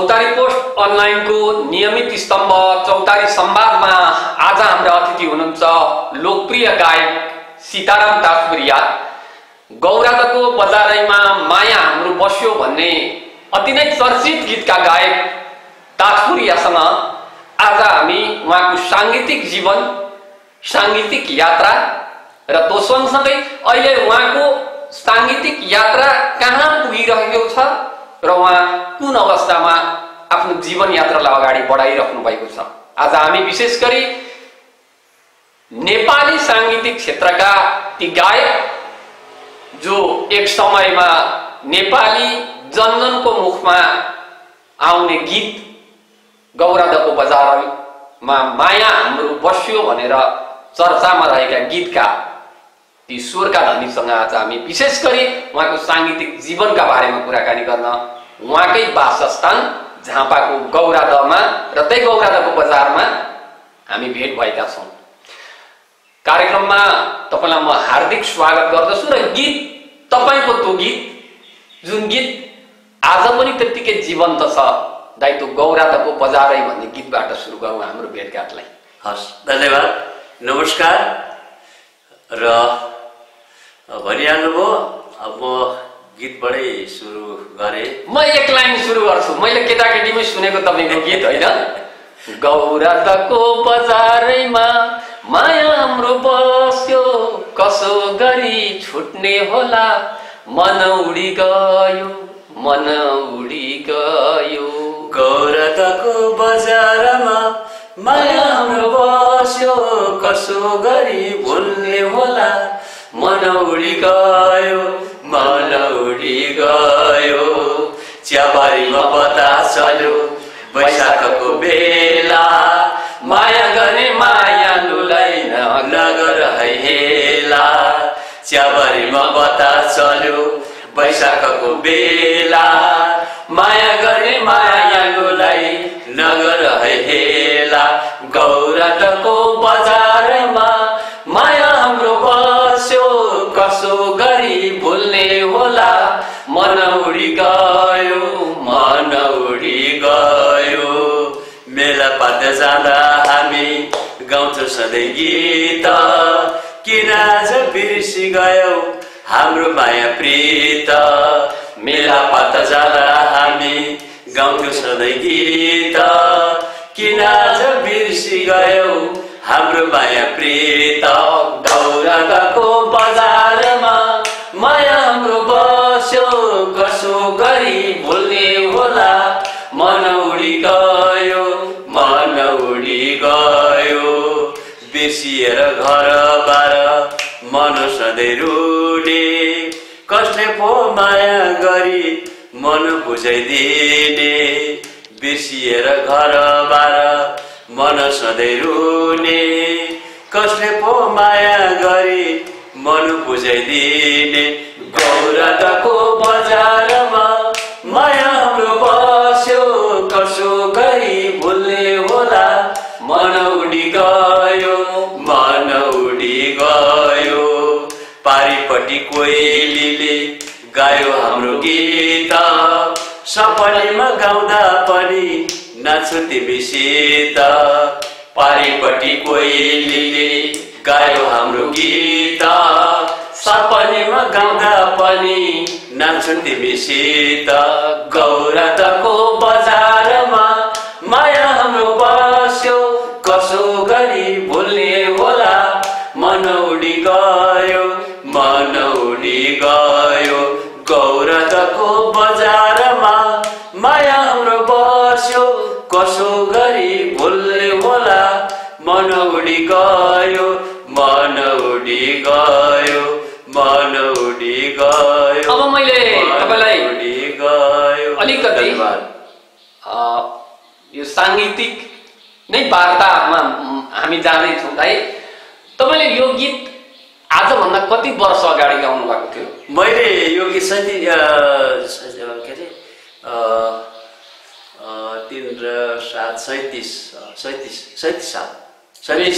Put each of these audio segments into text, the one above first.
चौतारी पोस्ट अनलाइनको नियमित स्तम्भ चौतारी संवादमा आज हाम्रा अतिथि हुनुहुन्छ लोकप्रिय गायक सीताराम ताजपुरिया। गौरादको बजारैमा माया हाम्रो बस्यो भन्ने अति नै चर्चित गीतका गायक ताजपुरियासँग आज हामी उहाँको सांगीतिक जीवन, सांगीतिक यात्रा र दोस्वङसँगै अहिले उहाँको सांगीतिक यात्रा कहाँ पुगिरहेको छ र उहाँ कुन अवस्थामा आफ्नो जीवन यात्रालाई अगाडि बढाइराख्नु भएको छ। आज हामी विशेष गरी नेपाली सांगीतिक क्षेत्रका ती गायक जो एक समयमा नेपाली जनजनको मुखमा आउने गीत गौरादको बजारमा माया हाम्रो बस्यो भनेर चर्चामा रहेका गीतका ती स्वरका धनीसँग आज हामी विशेष गरी उहाँको सांगीतिक जीवनका बारेमा कुराकानी गर्न उहाँकै वासस्थान झापाको गौरादमा र त्यही गौरादको बजारमा हामी भेट भएका छौँ। कार्यक्रममा तपाईलाई म हार्दिक स्वागत गर्दछु र गीत तपाईको त्यो गीत जुन गीत आज पनि त्यतिकै जीवन्त छ, दाइ त्यो गौरादको बजारै भन्ने गीतबाट सुरु गरौँ हाम्रो भेटघाटलाई। हस्, धन्यवाद, नमस्कार। र भनिहाल्नुभयो, अब म गीतबाटै सुरु गरे। म एक लाइन सुरु गर्छु, मैले केटाकेटीमै सुनेको तपाईँको गीत होइन। गौरादको बजारैमा माया हाम्रो बस्यो, कसो गरी छुट्ने होला, मन उडी गयो, मन उडी गयो। गौरादको बजारमा माया हाम्रो बस्यो, कसो गरी भुल्ने होला, मन उडी गयो, मन उडी गयो। चियाबारीमा बतास चल्यो वैशाखको बेला, माया गर्ने मायालुलाई नगर है हेला। चियाबारीमा बतास चल्यो वैशाखको बेला, माया गर्ने मायालुलाई नगर है हेला। गौरादको बजारमा माया हाम्रो बस्यो, कसो गरी भुल्ने होला, मन उडी गयो, मन उडी गयो। मेला पात जाँदा हामी गाउँछौँ सधैँ गीत, किन आज बिर्सी गयौ हाम्रो माया प्रीत। मेला पात जाँदा हामी गाउँछौँ सधैँ गीत, किन आज बिर्सी गयौ हाम्रो माया प्रीत। गौरादको बजारमा माया हाम्रो बस्यो, कसो गरी भुल्ने होला, मन उडी गयो, मन उडी गयो। बिर्सिएर घरबार मन सधैँ रुने, कसले पो माया गरी मन बुझाइदिने। बिर्सिएर घरबार मन सधैँ रुने, कसले पो माया गरी मन बुझाइदिने। गौरादको बजारमा माया हाम्रो बस्यो, कसो गरी भुल्ने होला, मन उडी गयो, मन उडी गयो। पारिपट्टि कोइलीले गायो हाम्रो गीत, सपनीमा गाउँदा पनि नाच्छु तिमीसित। पारिपट्टि कोइलीले गायो हाम्रो गीत, सपनीमा गाउँदा पनि नाच्छु तिमीसित। गौरादको बजारमा माया हाम्रो बस्यो, कसो गरी भुल्ने होला, मन उडी गयो, मन उडी गयो। गौरादको बजारमा माया हाम्रो बस्यो, कसो गरी भुल्ने होला, मन उडी गयो, मन उडी गयो, मन उडी गयो। अब मैले तपाईलाई उडी गयो अलिकति यो सांगीतिक नै वार्तामा हामी जाँदैछौँ। दाइ, तपाईँले यो गीत आजभन्दा कति वर्ष अगाडि गाउनु भएको थियो? मैले यो गीत के अरे 3 र 7 37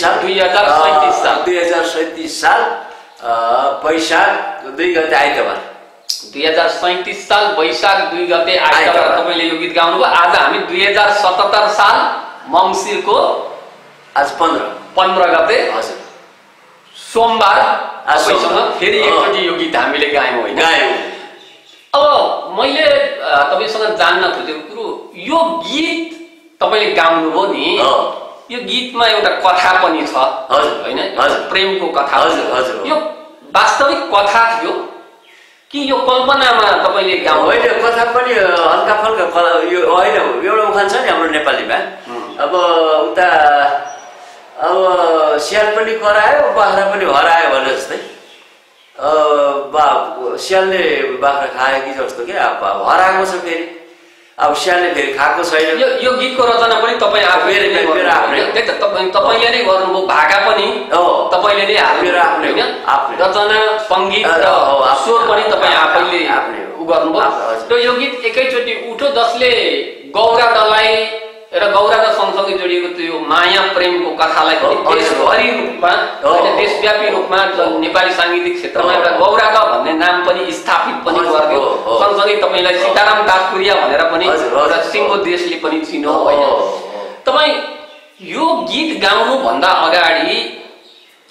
साल 2037 साल वैशाख 2 गते आइतबार 2037 साल वैशाख 2 गते आइतबार तपाईले यो गीत गाउनुभयो। आज हामी 2077 साल मङ्सिरको आज 15 गते हजुर सोमबार तपाईसँग फेरि एकचोटि यो गीत हामीले गायौँ होइन? गायौँ। अब मैले तपाईसँग जान्न खोजेको कुरो, यो गीत तपाईले गाउनुभयो नि, यो गीतमा एउटा कथा पनि छ होइन? प्रेमको कथा। यो वास्तविक कथा थियो कि यो कल्पनामा तपाईले गाउनु? होइन, कथा पनि हल्का फल्का यो होइन। एउटा उखान छ नि हाम्रो नेपालीमा, अब उता अब स्याल पनि करायो बाख्रा पनि हरायो भने जस्तै, स्यालले बाख्रा खायो कि जस्तो के, अब हराएको छ फेरि, अब स्यालले फेरि खाएको छैन। यो गीतको रचना पनि तपाईँ आफैले नै तपाईँले नै गर्नुभयो, भाका पनि तपाईँले नै हाल्नु आफ्नै होइन? रचना सङ्गीत र स्वर पनि तपाईँ आफैले गर्नुभयो। र यो गीत एकैचोटि उठो जसले गौरादलाई र गौराद सँगसँगै जोडिएको त्यो माया प्रेमको कथालाई देशभरि रूपमा होइन, देशव्यापी रूपमा नेपाली साङ्गीतिक क्षेत्रमा एउटा गौराद भन्ने नाम पनि स्थापित पनि गर्यो। सँगसँगै तपाईँलाई सीताराम दासपुरिया भनेर पनि एउटा सिङ्गो देशले पनि चिनो होइन? तपाईँ यो गीत गाउनुभन्दा अगाडि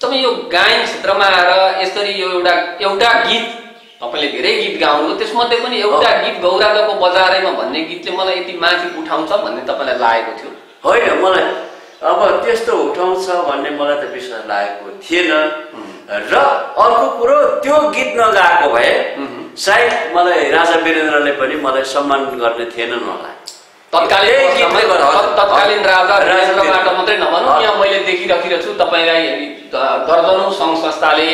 तपाईँ यो गायन क्षेत्रमा आएर यसरी यो एउटा गीत तपाईले धेरै गीत गाउनुभयो, त्यसमध्ये पनि एउटा गीत गौरादको बजारैमा भन्ने गीतले मलाई यति माथि उठाउँछ भन्ने तपाईँलाई लागेको थियो? होइन, मलाई अब त्यस्तो उठाउँछ भन्ने मलाई त विश्वास लागेको थिएन। र अर्को कुरो, त्यो गीत नगाएको भए सायद मलाई राजा वीरेन्द्रले पनि मलाई सम्मान गर्ने थिएनन् होला। तत्कालीन राजा वीरेन्द्रबाट मात्रै नभनौँ, यहाँ मैले देखिरहेको छु तपाईँलाई दर्जनौं सङ्घ संस्थाले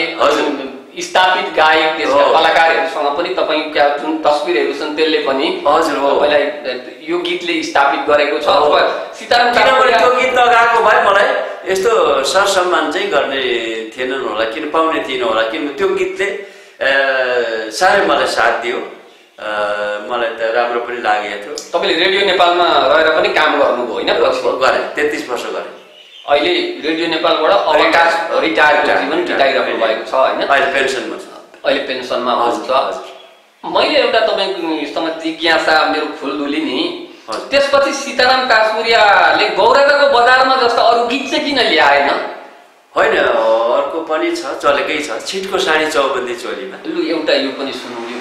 स्थापित गायक देशका कलाकारहरूसँग पनि तपाईँका जुन तस्बिरहरू छन् त्यसले पनि तपाईँलाई यो गीतले स्थापित गरेको छ। सीताराम किनभने त्यो गीत नगाएको भए मलाई यस्तो सरसम्मान चाहिँ गर्ने थिएनन् होला, किन पाउने थिएन होला, किन त्यो गीतले साह्रै मलाई साथ दियो, मलाई त राम्रो पनि लागेको थियो। तपाईँले रेडियो नेपालमा रहेर पनि काम गर्नुभयो होइन? गरेँ, 33 वर्ष गरेँ। अहिले रेडियो नेपालबाट अवकाश रिटायर बिताइरहनु भएको छ होइन? अहिले पेन्सनमा छ। अहिले पेन्सनमा हुन्छ। मैले एउटा तपाईँसँग जिज्ञासा मेरो फुलदुली नि, त्यसपछि सीताराम दासपुरियाले गौरादको बजारमा जस्तो अरू गीत चाहिँ किन ल्याएन? होइन, अर्को पनि छ, चलेकै छ, छिटको साडी चौबन्दी चोलीमा। लु एउटा यो पनि सुनौँ, यो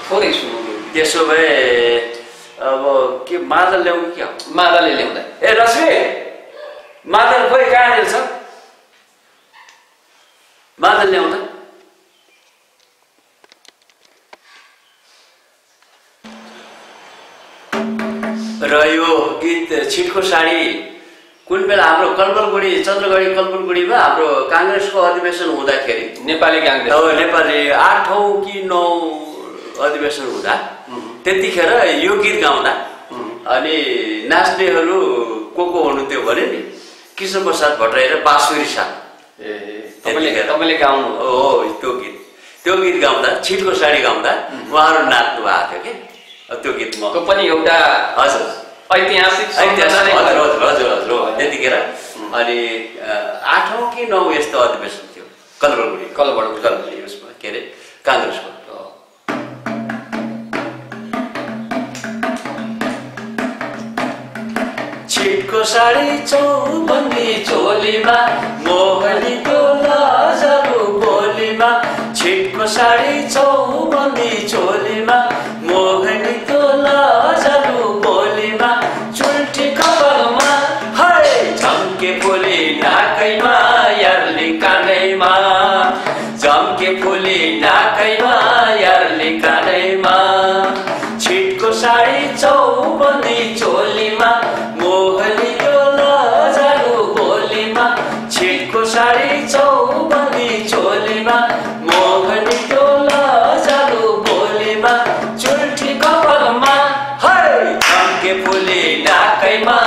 थोरै सुनौँ। त्यसो भए अब के मादल ल्याउँ क्या? मादलले ल्याउँदा ए रश्मि, मादल खोइ कहाँनिर छ? मादल ल्याउँदा र यो गीत छिटको साडी कुन बेला हाम्रो कलबलगुडी चन्द्रगढी कलबलगुडीमा हाम्रो काङ्ग्रेसको अधिवेशन हुँदाखेरि, नेपाली काङ्ग्रेस नेपाली 8औं कि 9 अधिवेशन हुँदा त्यतिखेर यो गीत गाउँदा अनि नाच्नेहरू को हुनुहुन्थ्यो भने नि कृष्ण प्रसाद भट्टराई र बाँसुरी सा। तपाईँले गाउनु हो त्यो गीत गाउँदा, छिटको साडी गाउँदा उहाँहरू नाच्नु भएको थियो कि त्यो गीतमा। त्यो पनि एउटा हजुर ऐतिहासिक हजुर त्यतिखेर। अनि 8औं कि 9 यस्तो अधिवेशन थियो कलबलगुडी उसमा, के अरे काङ्ग्रेसको। छिटको साडी चौबन्दी चोलीमा मोहनी तोला जादु बोलीमा, छिटको साडी चौबन्दी चोलीमा मोहनी तोला जादु बोलीमा, चुल्ठी कपालमा है झम्के फुली नाकैमा यारले कानैमा, झम्के फुली नाकैमा यारले कानैमा, छिटको साडी चौबन्दी चोलीमा मोहनी तोला जादु बोलीमा, छिटको साडी चौबन्दी चोलीमा मोहनी तोला जादु बोलीमा, चुल्ठी कपालमा है झम्के फुली नाकैमा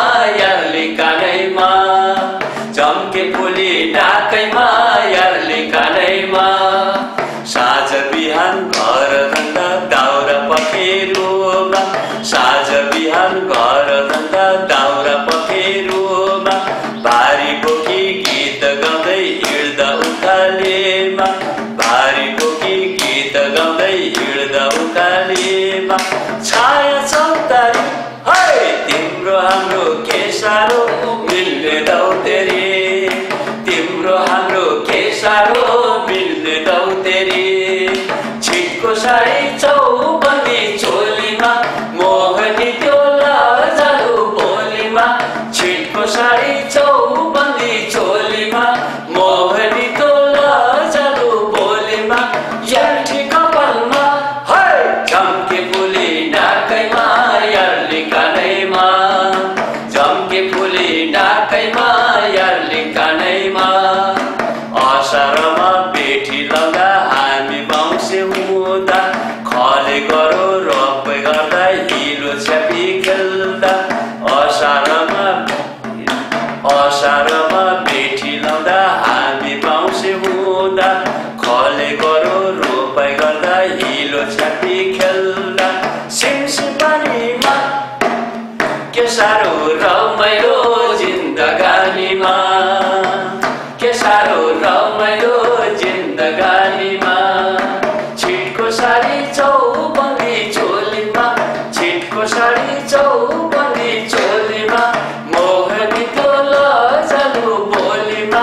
साह्रो मिल्दैनौ तेरी, तिम्रो हाम्रो के साह्रो मिल्दैनौ तेरी। छिटको साडी चौबन्दी चोलीमा मोहनी त्यो लजालु बोलीमा, छिटको साडी चौबन्दी चोलीमा मोहनी त्यो लजालु बोलीमा। यार्ठी कपालमा है झम्के फुली नाकैमा यारले कानैमा, झम्के फुली नाकैमा यारले कानैमा। असारमा बेठी लगा हामी बाउँसे हुँदा, खले गरो रोपे गर्दा हिलो छ्यापी खेल्दा। असारमा बेठी लाउँदा हामी बाउँसे हुँदा, खले गरो रोपाइ गर्दा हिलो छ्यापी खेल्दा। सिमसिम पानीमा के साह्रो रमाइलो जिन्दगानीमा, के साह्रो रमाइलो जिन्दगानीमा। छिटको साडी चौबन्दी चोलीमा, छिटको साडी चौबन्दी चोलीमा मोहनी त्यो लजालु बोलीमा,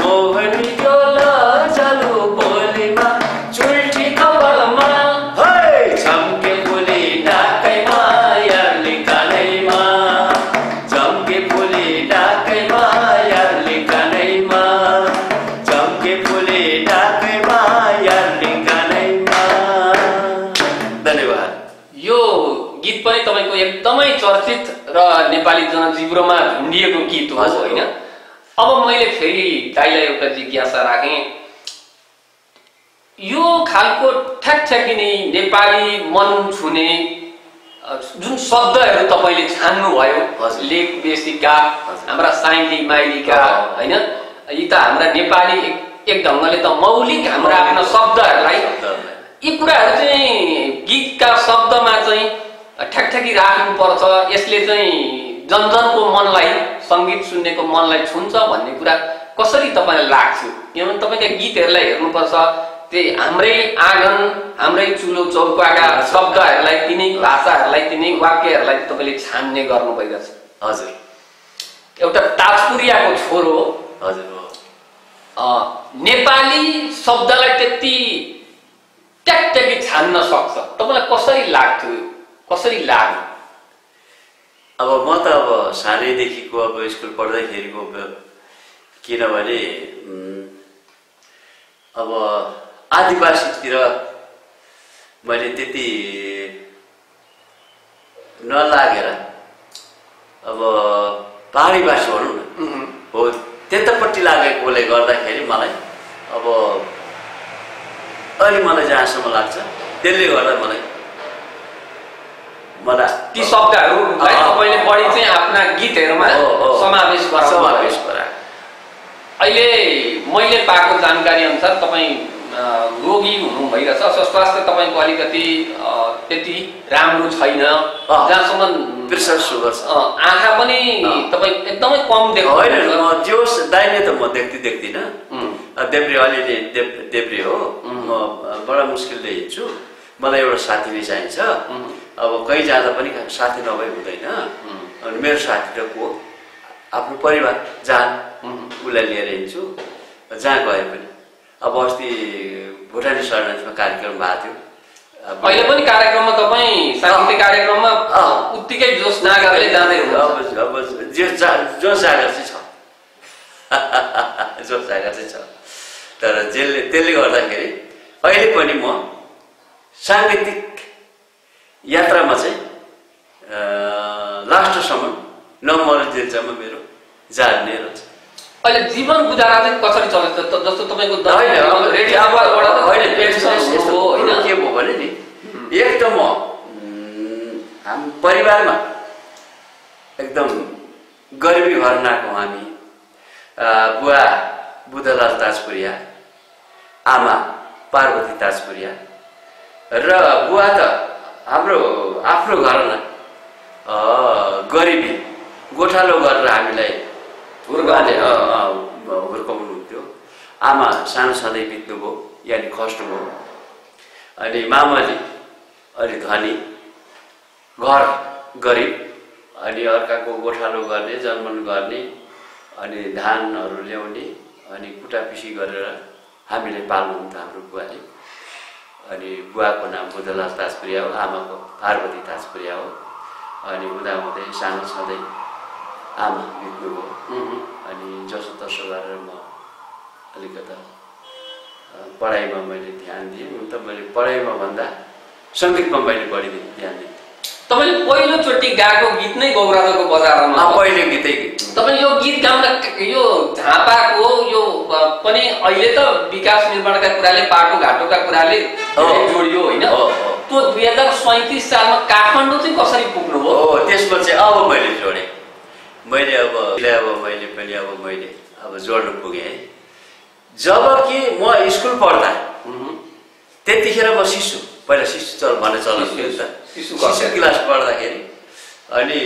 मोहनी त्यो लजालु बोलीमा। चुल्ठी कपालमा है झम्के फुली नाकैमा यारले कानैमा, झम्के फुली नाकैमा यारले कानैमा, झम्के फुली नाकैमा यारले कानैमा। धन्यवाद। यो गीत पनि तपाईको एकदमै चर्चित र नेपाली जनजीवनमा झुन्डिएको गीत हो हैन। अब मैले फेरि दाइलाई एउटा जिज्ञासा राखेँ, यो खालको ठ्याकठ्याकिने नेपाली मन छुने जुन शब्दहरू तपाईले छान्नु भयो, लेख बेसिका हाम्रा साइली माइलीका हैन, यी त हाम्रा नेपाली एक ढङ्गले त मौलिक हाम्रा आफ्ना शब्दहरूलाई, यी कुराहरू चाहिँ गीतका शब्दमा चाहिँ ठ्याकठ्याकी राख्नुपर्छ, यसले चाहिँ जनजनको मनलाई, सङ्गीत सुन्नेको मनलाई छुन्छ भन्ने कुरा कसरी तपाईँलाई लाग्छ? किनभने तपाईँका गीतहरूलाई हेर्नुपर्छ, त्यही हाम्रै आँगन, हाम्रै चुलो चौकाका शब्दहरूलाई, तिनै भाषाहरूलाई, तिनै वाक्यहरूलाई तपाईँले छान्ने गर्नु भइरहेछ। हजुर, एउटा ताजपुरियाको छोरो हजुर, नेपाली शब्दलाई त्यति ट्याकट्याकी छान्न सक्छ, तपाईँलाई कसरी लाग्थ्यो, कसरी लाग्यो? अब म त अब सानैदेखिको अब स्कुल पढ्दाखेरिको, किनभने अब आदिवासीतिर मैले त्यति नलागेर अब पहाडी भाषा भनौँ न हो त्यतापट्टि लागेकोले गर्दाखेरि मलाई अब अलि मलाई जहाँसम्म लाग्छ त्यसले गर्दा मलाई ती शब्दहरूलाई तपाईँले बढी चाहिँ आफ्ना गीतहरूमा समावेश गराए। अहिले मैले पाएको जानकारी अनुसार तपाईँ रोगी हुनु भइरहेछ, स्वास्थ्य तपाईँको अलिकति त्यति राम्रो छैन, जहाँसम्म प्रेसर सुगर छ, आँखा पनि तपाईँ एकदमै कम देख्नु होइन। म त्यो दाइले त म देख्दिनँ, देब्रे अलिअलि देब्रे हो, म बडा मुस्किलले हिँड्छु, मलाई एउटा साथी नै चाहिन्छ। अब कहीँ जाँदा पनि साथी नभए हुँदैन, अनि मेरो साथी त को आफ्नो परिवार जहाँ उसलाई लिएर हिँड्छु जहाँ गए पनि। अब अस्ति भुटानी शरणार्थीमा कार्यक्रम भएको थियो, अहिले पनि कार्यक्रममा तपाईँ सांस्कृतिक कार्यक्रममा उत्तिकै जोस जागरले जाँदै हुनुहुन्छ। अब जोस जागर चाहिँ छ, जोस जागर चाहिँ छ, तर त्यसले गर्दाखेरि अहिले पनि म साङ्गीतिक यात्रामा चाहिँ लास्टसम्म नमरेन्जेलसम्म मेरो जाने रहेछ। अहिले जीवन गुजारा चाहिँ कसरी चल्छ? जस्तो तपाईँको के भयो भने नि, एक त म हाम्रो परिवारमा एकदम गरिबी घर नआएको हामी, बुवा बुद्धलाल ताजपुरिया, आमा पार्वती ताजपुरिया, र बुवा त हाम्रो आफ्नो घरमा गरिबी गोठालो गरेर हामीलाई हुर्काउनुहुन्थ्यो। आमा सानो सधैँ बित्नुभयो, यानि खस्नुभयो। अनि मामाले अलि धनी, घर गरिब, अनि अर्काको गोठालो गर्ने, जन्मन गर्ने, अनि धानहरू ल्याउने, अनि कुटापिसी गरेर हामीले पाल्नुहुन्थ्यो हाम्रो बुवाले। अनि बुवाको नाम बुद्धलाल ताजपुरिया हो, आमाको पार्वती ताजपुरिया हो। अनि हुँदाहुँदै सानो छँदै आमा बित्नुभयो। अनि जसोतसो गरेर म अलिकता पढाइमा मैले ध्यान दिएँ। त मैले पढाइमा भन्दा सङ्गीतमा मैले बढी ध्यान दिएँ। तपाईले पहिलोचोटि गाएको गीत नै गौरादको बजारमा? पहिलो गीतै। तपाईले यो गीत गाउन यो झापाको यो पनि अहिले त विकास निर्माणका कुराले बाटोघाटोका कुराले जोडियो होइन? त्यो 2037 सालमा काठमाडौँ चाहिँ कसरी पुग्नुभयो? त्यसपछि अब मैले जोडेँ। मैले जोड्न पुगेँ। जब कि म स्कुल पढ्दा त्यतिखेर म पहिला शिशु चल भन्ने चलन थियो नि त। शिशु क्लास पढ्दाखेरि अनि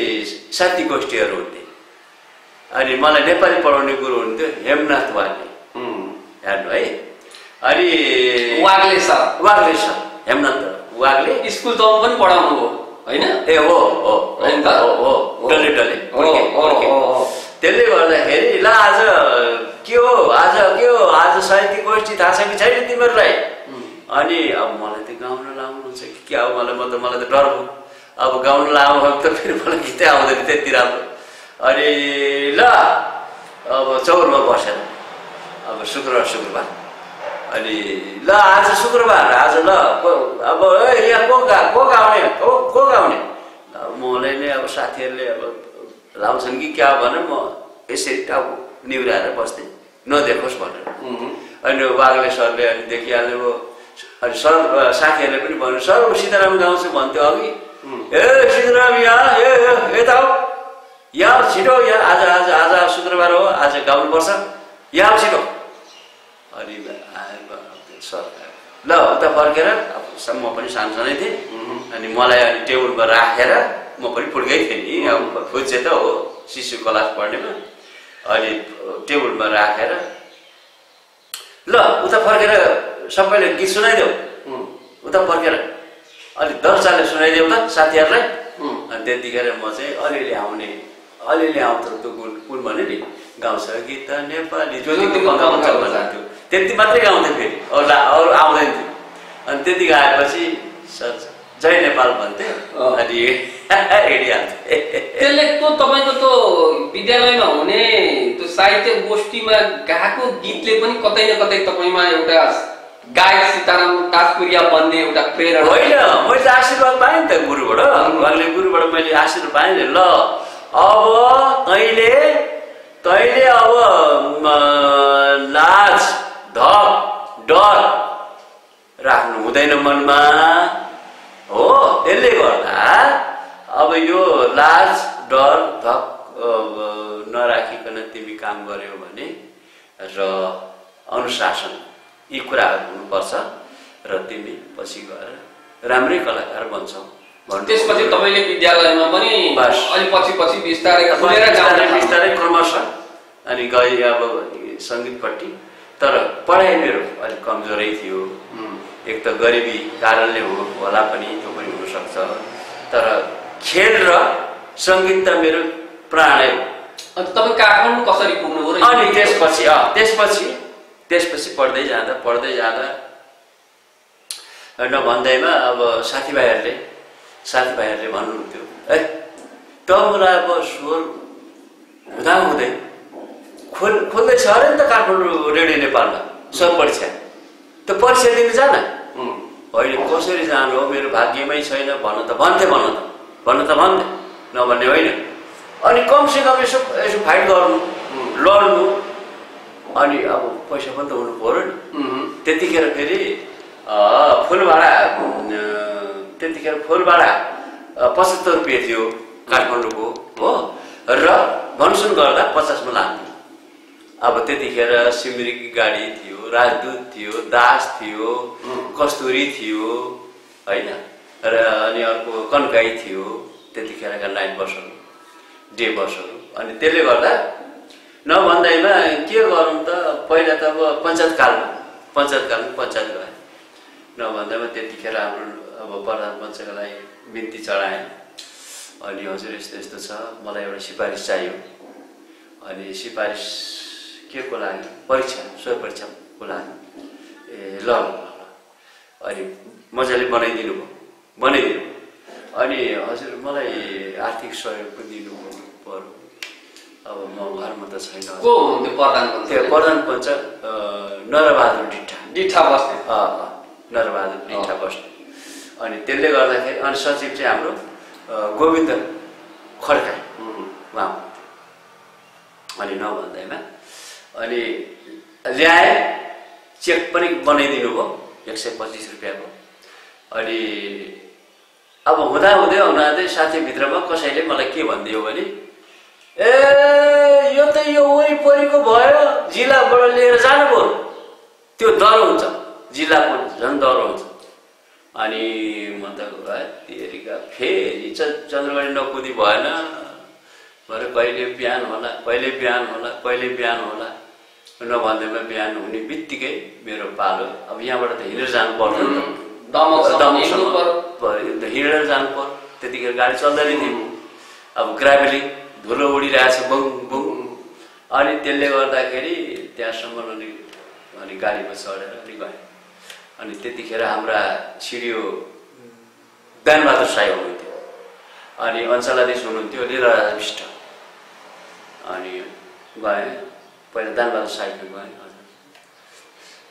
साथी गोष्ठीहरू हुन्थे। अनि मलाई नेपाली पढाउने गुरु हुन्थ्यो हेमनाथ वाग्ले, हेर्नु है। अनि वाग्ले सर हेमनाथ वाग्ले स्कुल त पनि पढाउनु हो होइन? ए हो डल्ले त्यसले गर्दाखेरि ल आज साहित्य गोष्ठी थाहा छ कि छैन तिमीहरूलाई? अनि अब मलाई त गाउन लाउनु छ कि क्या हो, मलाई त डर भयो। अब गाउन लाउनु भयो त फेरि मलाई गीतै आउँदैन त्यति राम्रो। अनि ल अब चौरमा बसेर अब शुक्रबार अनि ल आज शुक्रबार आज ल अब यहाँ को गाउने मलाई नै अब साथीहरूले अब लाउँछन् कि क्या भनेर म यसरी टाउको निहुराएर बस्थेँ, नदेखोस् भनेर। अनि वाग्ले सरले अनि देखिहाल्यो। अनि सर साथीहरूले पनि भन्यो सर सीताराम गाउँछु भन्थ्यो अघि। ए सीताराम यहाँ यता हो, यहाँ छिटो, यहाँ आज शुक्रबार हो, आज गाउनुपर्छ, यहाँ छिटो। अनि सर ल उता फर्केर म पनि सानसानै थिएँ। अनि मलाई अनि टेबलमा राखेर म पनि पुड्कै थिएँ नि, अब खोज्छे त हो शिशु क्लास पढ्नेमा। अनि टेबलमा राखेर ल उता फर्केर सबैले गीत सुनाइदेऊ, उता फर्केर अलि दर्जाले सुनाइदेऊ त साथीहरूलाई। अनि त्यतिखेर म चाहिँ अलिअलि आउँथ्यो त्यो कुन भन्यो नि गाउँछ गीत नेपाली भन्थ्यो, त्यति मात्रै गाउँथ्यो। फेरि अरू आउँदैन थियो। अनि त्यति गाएपछि सर जय नेपाल भन्थे। अनि हिँडिहाल्थे। त्यसले त्यो तपाईँको त्यो विद्यालयमा हुने त्यो साहित्य गोष्ठीमा गाएको गीतले पनि कतै न कतै तपाईँमा एउटा गायक सीताराम ताजपुरिया बन्ने एउटा प्रेरणा? होइन, मैले आशीर्वाद पाएँ नि त गुरुबाट। उहाँले गुरुबाट मैले आशीर्वाद पाएँ नि। ल अब तैँले अब लाज धप डर राख्नु हुँदैन मनमा हो। त्यसले गर्दा अब यो लाज डर धप नराखिकन तिमी काम गर्यौ भने र अनुशासन यी कुराहरू हुनुपर्छ र तिमी पछि गएर राम्रै कलाकार बन्छौ। त्यसपछि तपाईँले विद्यालयमा पनि अलि पछि बिस्तारै क्रमशः अनि गए अब सङ्गीतपट्टि। तर पढाइ मेरो अलिक कमजोरै थियो। एक त गरिबी कारणले होला पनि, त्यो पनि हुनसक्छ। तर खेल र सङ्गीत त मेरो प्राणै हो। अनि तपाईँ काठमाडौँ कसरी पुग्नुभयो? अनि त्यसपछि पढ्दै जाँदा नभन्दैमा अब साथीभाइहरूले भन्नुहुन्थ्यो है त मलाई अब स्वर हुँदै खोल्दैछ अरे नि त काठमाडौँ रेडियो नेपालमा स्वर परीक्षा, त परीक्षा दिनु जान। होइन कसरी जानु हो, मेरो भाग्यमै छैन भन्थे नभन्ने होइन। अनि कमसेकम यसो फाइट गर्नु, लड्नु, अनि अब पैसा पनि त हुनु पर्यो नि। त्यतिखेर फेरि फुलबाडा 75 रुपियाँ थियो काठमाडौँको हो, र भनसुन गर्दा 50 मा लाग्थ्यो। अब त्यतिखेर सिमरिकी गाडी थियो, राजदूत थियो, दास थियो, कस्तुरी थियो होइन, र अनि अर्को कन्काई थियो त्यतिखेरका नाइट बसहरू, डे बसहरू। अनि त्यसले गर्दा नभन्दैमा के गरौँ त, पहिला त अब पञ्चायतकालमा पञ्चायत गए। नभन्दैमा त्यतिखेर हाम्रो अब प्रधान पञ्चको लागि बिन्ती चढाएँ। अनि हजुर यस्तो यस्तो छ, मलाई एउटा सिफारिस चाहियो। अनि सिफारिस के को लागि? परीक्षा, स्वर परीक्षाको लागि। ए ल ल अनि मजाले बनाइदिनु भयो। अनि हजुर मलाई आर्थिक सहयोग पनि दिनु पर्यो। अब म घरमा त छैन। को हुनुहुन्थ्यो प्रधानमन्त्री? प्रधानमन्त्री नरबहादुर डिठा बस्ने। नरबहादुर डिठा बस्ने। अनि त्यसले गर्दाखेरि अनि सचिव चाहिँ हाम्रो गोविन्द खड्का उहाँ। अनि नभन्दैमा अनि ल्याए, चेक पनि बनाइदिनु भयो 125 रुपियाँको। अनि अब हुँदै साथीभित्रमा कसैले मलाई के भनिदियो भने ए यो त यो वरिपरिको भयो, जिल्लाबाट लिएर जानु पर्यो, त्यो डर हुन्छ, जिल्लाको झन् डर हुन्छ। अनि म त तेरिका फेरि चन्द्रगढी नकुदी भएन भरे कहिले बिहान होला नभन्दैमा बिहान हुने बित्तिकै मेरो पालो। अब यहाँबाट त हिँडेर जानु पर्दैन, हिँडेर जानु पर्यो। त्यतिखेर गाडी चल्दैन थियो। अब ग्राभेलिङ धुलो उडिरहेछ बुङ बुङ। अनि त्यसले गर्दाखेरि त्यहाँसम्म अनि गाडीमा चढेर अनि गएँ। अनि त्यतिखेर हाम्रा सिडिओ दानबहादुर साई हुनुहुन्थ्यो, अनि अञ्चलाधीश हुनुहुन्थ्यो लीलाराज विष्ट। अनि गएँ, पहिला दानबहादुर साईको गएँ। हजुर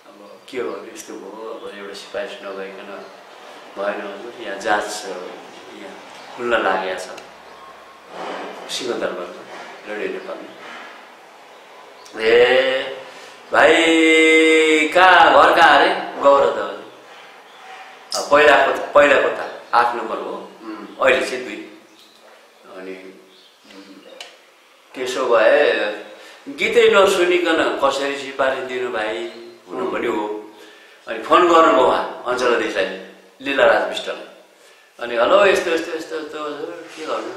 अब के हो यस्तो भयो, अब एउटा सिफारिस नगइकन भएन हजुर, यहाँ जाँच यहाँ खुल्न लागेको छ सिकन्दरबाट रेडियो नेपालमा। ए भाइ कहाँ घर कहाँ अरे? गौरव त पहिलाको त 8 नम्बर हो, अहिले चाहिँ 2। अनि त्यसो भए गीतै नसुनिकन कसरी सिफारिस दिनु भाइ हुनु पनि हो। अनि फोन गर्नुभयो उहाँ अञ्चलाधीशलाई, लीलाराज विष्टलाई। अनि हेलो यस्तो यस्तो यस्तो यस्तो हजुर के गर्नु?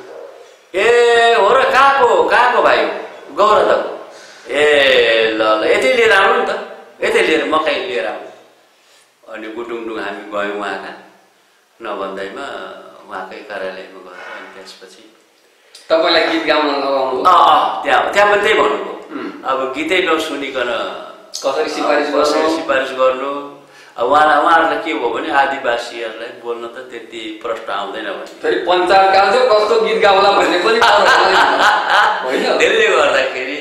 ए हो र, कहाँको भाइ हो? गौरवको। ए ल यतै लिएर आउनु नि त, यतै लिएर मकै लिएर आउनु। अनि गुटुङडुङ हामी गयौँ उहाँका, नभन्दैमा उहाँकै कार्यालयमा गएर अनि त्यसपछि तपाईँलाई गीत गाउन लगाउनु? त्यहाँ पनि त्यही भन्नुभयो। अब गीतै नसुनिकन कसरी सिफारिस गर्नु? अब उहाँहरूलाई के भयो भने आदिवासीहरूलाई बोल्न त त्यति प्रश्न आउँदैन भने फेरि पञ्चायत गाउँछ कस्तो गीत गाउला भन्ने पनि होइन। त्यसले गर्दाखेरि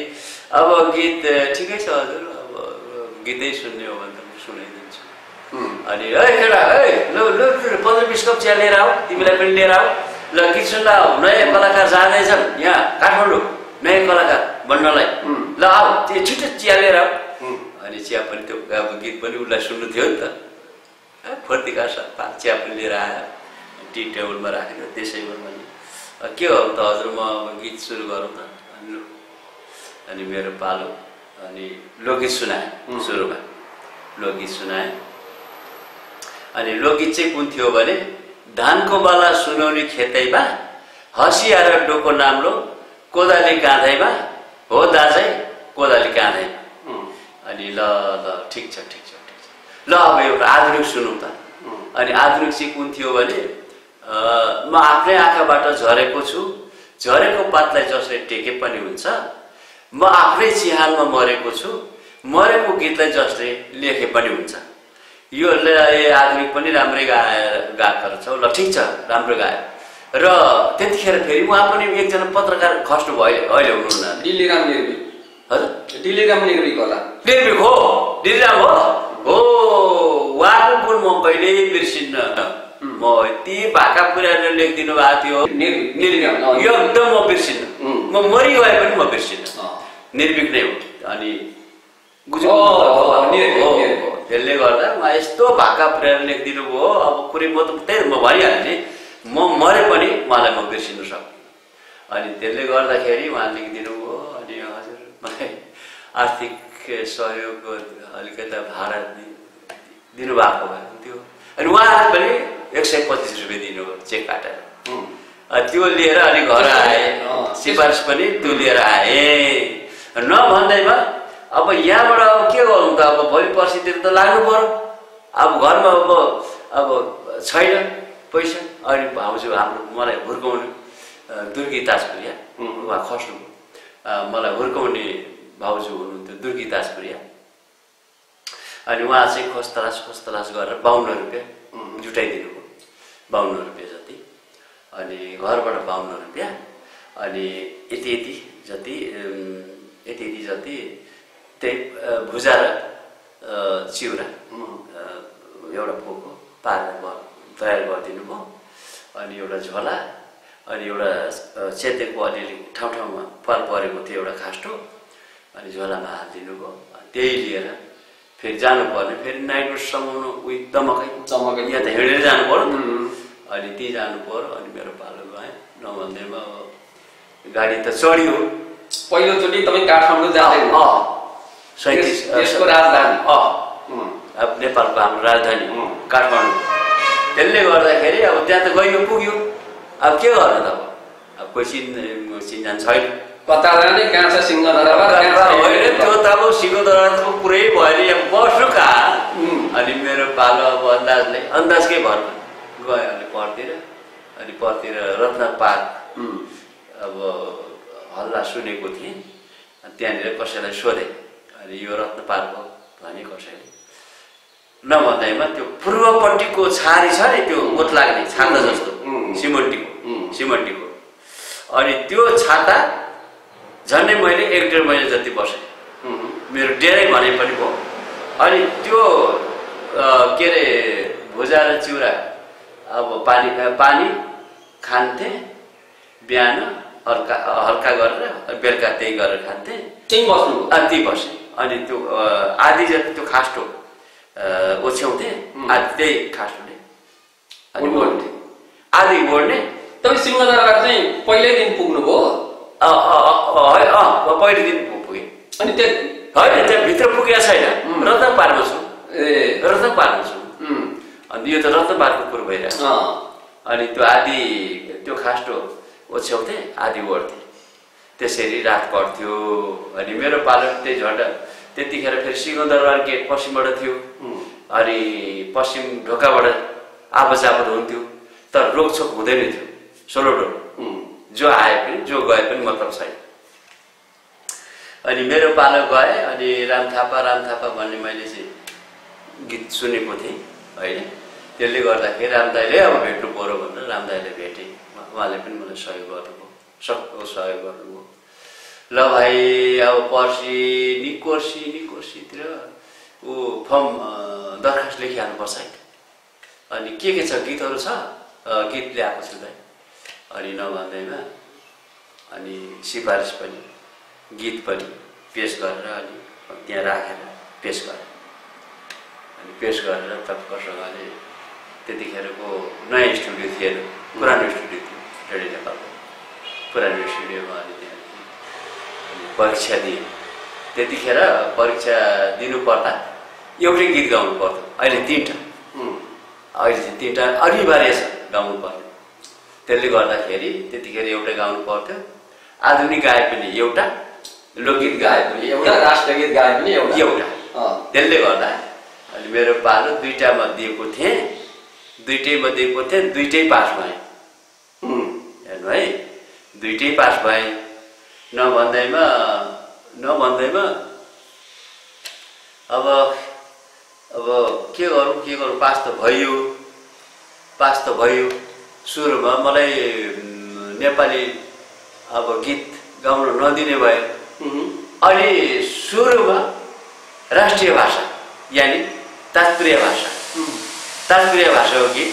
अब गीत ठिकै छ हजुर, अब गीतै सुन्ने हो भने त म सुनाइदिन्छु। अनि है केटा है ल 15-20 कप चिया लिएर आऊ, तिमीलाई पनि लिएर आऊ, ल गीत सुन्दा नयाँ कलाकार जाँदैछन् यहाँ काठमाडौँ, नयाँ कलाकार बन्नलाई, ल आऊ छिटो चिया लिएर आऊ। अनि चिया पनि त्यो अब गीत पनि उसलाई सुन्नु थियो नि त, फर्तिका साथ चिया पनि लिएर आयो, टी टेबलमा राखेर। त्यसैमा मैले के हो त हजुर म गीत सुरु गरौँ त। अनि मेरो पालो अनि लोकगीत सुनाएँ, सुरुमा लोकगीत सुनाएँ। अनि लोकगीत चाहिँ कुन थियो भने धानको बाला सुनौनी खेतैमा, हँसिएर डोको नाम्लो कोदाली काँधैमा, हो दाजै कोदाली काँधैमा। अनि ल ठिक छ ल अब एउटा आधुनिक सुनौँ त। अनि आधुनिक चाहिँ कुन थियो भने म आफ्नै आँखाबाट झरेको छु, झरेको पातलाई जसले टेके पनि हुन्छ, म आफ्नै चिहानमा मरेको छु, मरेको गीतलाई जसले लेखे पनि हुन्छ। यो आधुनिक पनि राम्रै गाएको रहेछ। ल ठिक छ, राम्रो गायो। र त्यतिखेर फेरि उहाँ पनि एकजना पत्रकार खस्नुभयो, अहिले हुनुहुन्न, दिल्लीराम निर्भिक। हजुर दिल्लीराम निर्भिक होला? निर्भिक हो, दिल्लीराम हो। उहाँको गुण म कहिल्यै बिर्सिन्न। म यति भाका पुर्याएर लेखिदिनु भएको थियो, एकदम म बिर्सिन्न। म मरिगए पनि म बिर्सिन्न, निर्भिक नै हो। अनि त्यसले गर्दा उहाँ यस्तो भाका पुर्याएर लेखिदिनु भयो। अब कुरै म त त्यही म भनिहाल्ने, म मरे पनि उहाँलाई म बिर्सिनु सक्छु। अनि त्यसले गर्दाखेरि उहाँ लेखिदिनु भयो। अनि हजुर मलाई आर्थिक सहयोग अलिकति भाडा दिनुभएको भए हुन्थ्यो। अनि उहाँले पनि 125 रुपियाँ दिनुभयो चेक काटेर। त्यो लिएर अनि घर आएँ, सिफारिस पनि त्यो लिएर आएँ। नभन्दैमा अब यहाँबाट अब के गर्नु त, अब भोलि पर्सितिर त लाग्नु पर्यो। अब घरमा अब छैन पैसा। अनि भाउजू हाम्रो मलाई हुर्काउनु दुर्गी ताजपुरिया उहाँ खस्नुभयो। मलाई हुर्काउने भाउजू हुनुहुन्थ्यो दुर्गी ताजपुरिया। अनि उहाँ चाहिँ खोजतलास गरेर 52 रुपियाँ जुटाइदिनु भयो, 52 रुपियाँ जति। अनि घरबाट 52 रुपियाँ, अनि यति जति त्यही भुजा र चिउरा एउटा पोको पारेर तयार गरिदिनु भयो। अनि एउटा झोला, अनि एउटा चेतेको अलिअलि ठाउँमा परेको थियो एउटा खास्टो, अनि झोलामा हालिदिनु भयो। त्यही लिएर फेरि जानुपर्ने, फेरि नाइट समाउनु उही दमकै यहाँ त हिँडेर जानु पर्यो नि त। अनि त्यहीँ जानु पर्यो। अनि मेरो पालो गएँ, नभन्दैमा गाडी त चढ्यो। पहिलोचोटि तपाईँ काठमाडौँ जाँदै देशको राजधानी अब नेपालको हाम्रो राजधानी काठमाडौँ। त्यसले गर्दाखेरि अब त्यहाँ त गइयो पुग्यो, अब के गर्नु त? अब कोही चिन्जान छैन, कता जाने, कहाँ छ सिंहदरबार होइन। त्यो त अब सिंहदरबारको पुरै भयो नि, बस्नु कहाँ? अनि मेरो पालो अब अन्दाजकै भरमा गयो। अनि परतिर रत्न पार्क अब हल्ला सुनेको थिएँ। त्यहाँनिर कसैलाई सोधेँ, अनि यो रत्न पार्क हो भने कसैले नभन्दैमा त्यो पूर्वपट्टिको छारी छ नि, त्यो गोठ लाग्ने छाता जस्तो सिमन्टीको। अनि त्यो छाता झन्डै मैले 1-1.5 महिना जति बसेँ, मेरो डेरै भने पनि भयो। अनि त्यो के अरे भुजा र चिउरा अब पानी खान्थे, बिहान हल्का गरेर बेलुका त्यही गरेर खान्थे, त्यही बस्नु। त्यही बसेँ। अनि त्यो आधी जति त्यो खास्टो ओछ्याउँथे, आधी त्यही खास्टोले आधी ओढ्ने। तपाईँ सिंहदरबार चाहिँ पहिल्यै दिन पुग्नुभयो? पहिलो दिन पुगेँ। अनि त्यो होइन, त्यहाँ भित्र पुगेको छैन, रत्न पार्कमा छु। रत्न पार्कमा छु। अनि यो त रत्न पार्कको कुरो भइरहेको। अनि त्यो आधी त्यो खास्टो ओछ्याउँथे, आधी ओढ्थे, त्यसरी रात पर्थ्यो। अनि मेरो पालो त्यही झन्डा त्यतिखेर फेरि सिंहदरबार गेट पश्चिमबाट थियो। अनि पश्चिम ढोकाबाट आवाजावत हुन्थ्यो, तर रोकछोक हुँदैन थियो, सोलोडो जो आए पनि जो गए पनि मतलब छैन। अनि मेरो पालो गए। अनि राम थापा भन्ने मैले चाहिँ गीत सुनेको थिएँ होइन। त्यसले गर्दाखेरि रामदाईले अब भेट्नु पऱ्यो भनेर रामदाईले भेटेँ। उहाँले पनि मलाई सहयोग गर्नुभयो। ल भाइ, अब पर्सि निकोर्सीतिर फर्म दरखास्त लेखिहाल्नुपर्छ है। अनि के छ गीतहरू छ, गीत ल्याएको छु दाइ। अनि नभन्दैमा अनि सिफारिस पनि गीत पनि पेस गरेर अनि त्यहाँ राखेर पेस गरेँ। अनि पेस गरेर टक्कसँगले त्यतिखेरको नयाँ स्टुडियो थिएन, पुरानो स्टुडियो थियो रेडियो नेपालको पुरानो स्टुडियोमा। अनि त्यहाँ परीक्षा दिएँ। त्यतिखेर परीक्षा दिनुपर्दा एउटै गीत गाउनु पर्थ्यो। अहिले 3टा, अहिले चाहिँ 3टा अनिवार्य छ गाउनु पर्ने। त्यसले गर्दाखेरि त्यतिखेर एउटा गाउनु पर्थ्यो, आधुनिक गाए पनि एउटा, लोकगीत गाए पनि एउटा, राष्ट्रगीत गाए पनि एउटा। त्यसले गर्दा अनि मेरो पालो 2टामा दिएको थिएँ, 2टैमा दिएको थिएँ, 2टै पास भएँ। हेर्नु है, 2टै पास भएँ। नभन्दैमा अब के गरौँ, पास त भयो। सुरुमा मलाई नेपाली अब गीत गाउन नदिने भयो। अनि सुरुमा राष्ट्रिय भाषा यानि ताजपुरिया भाषाको गीत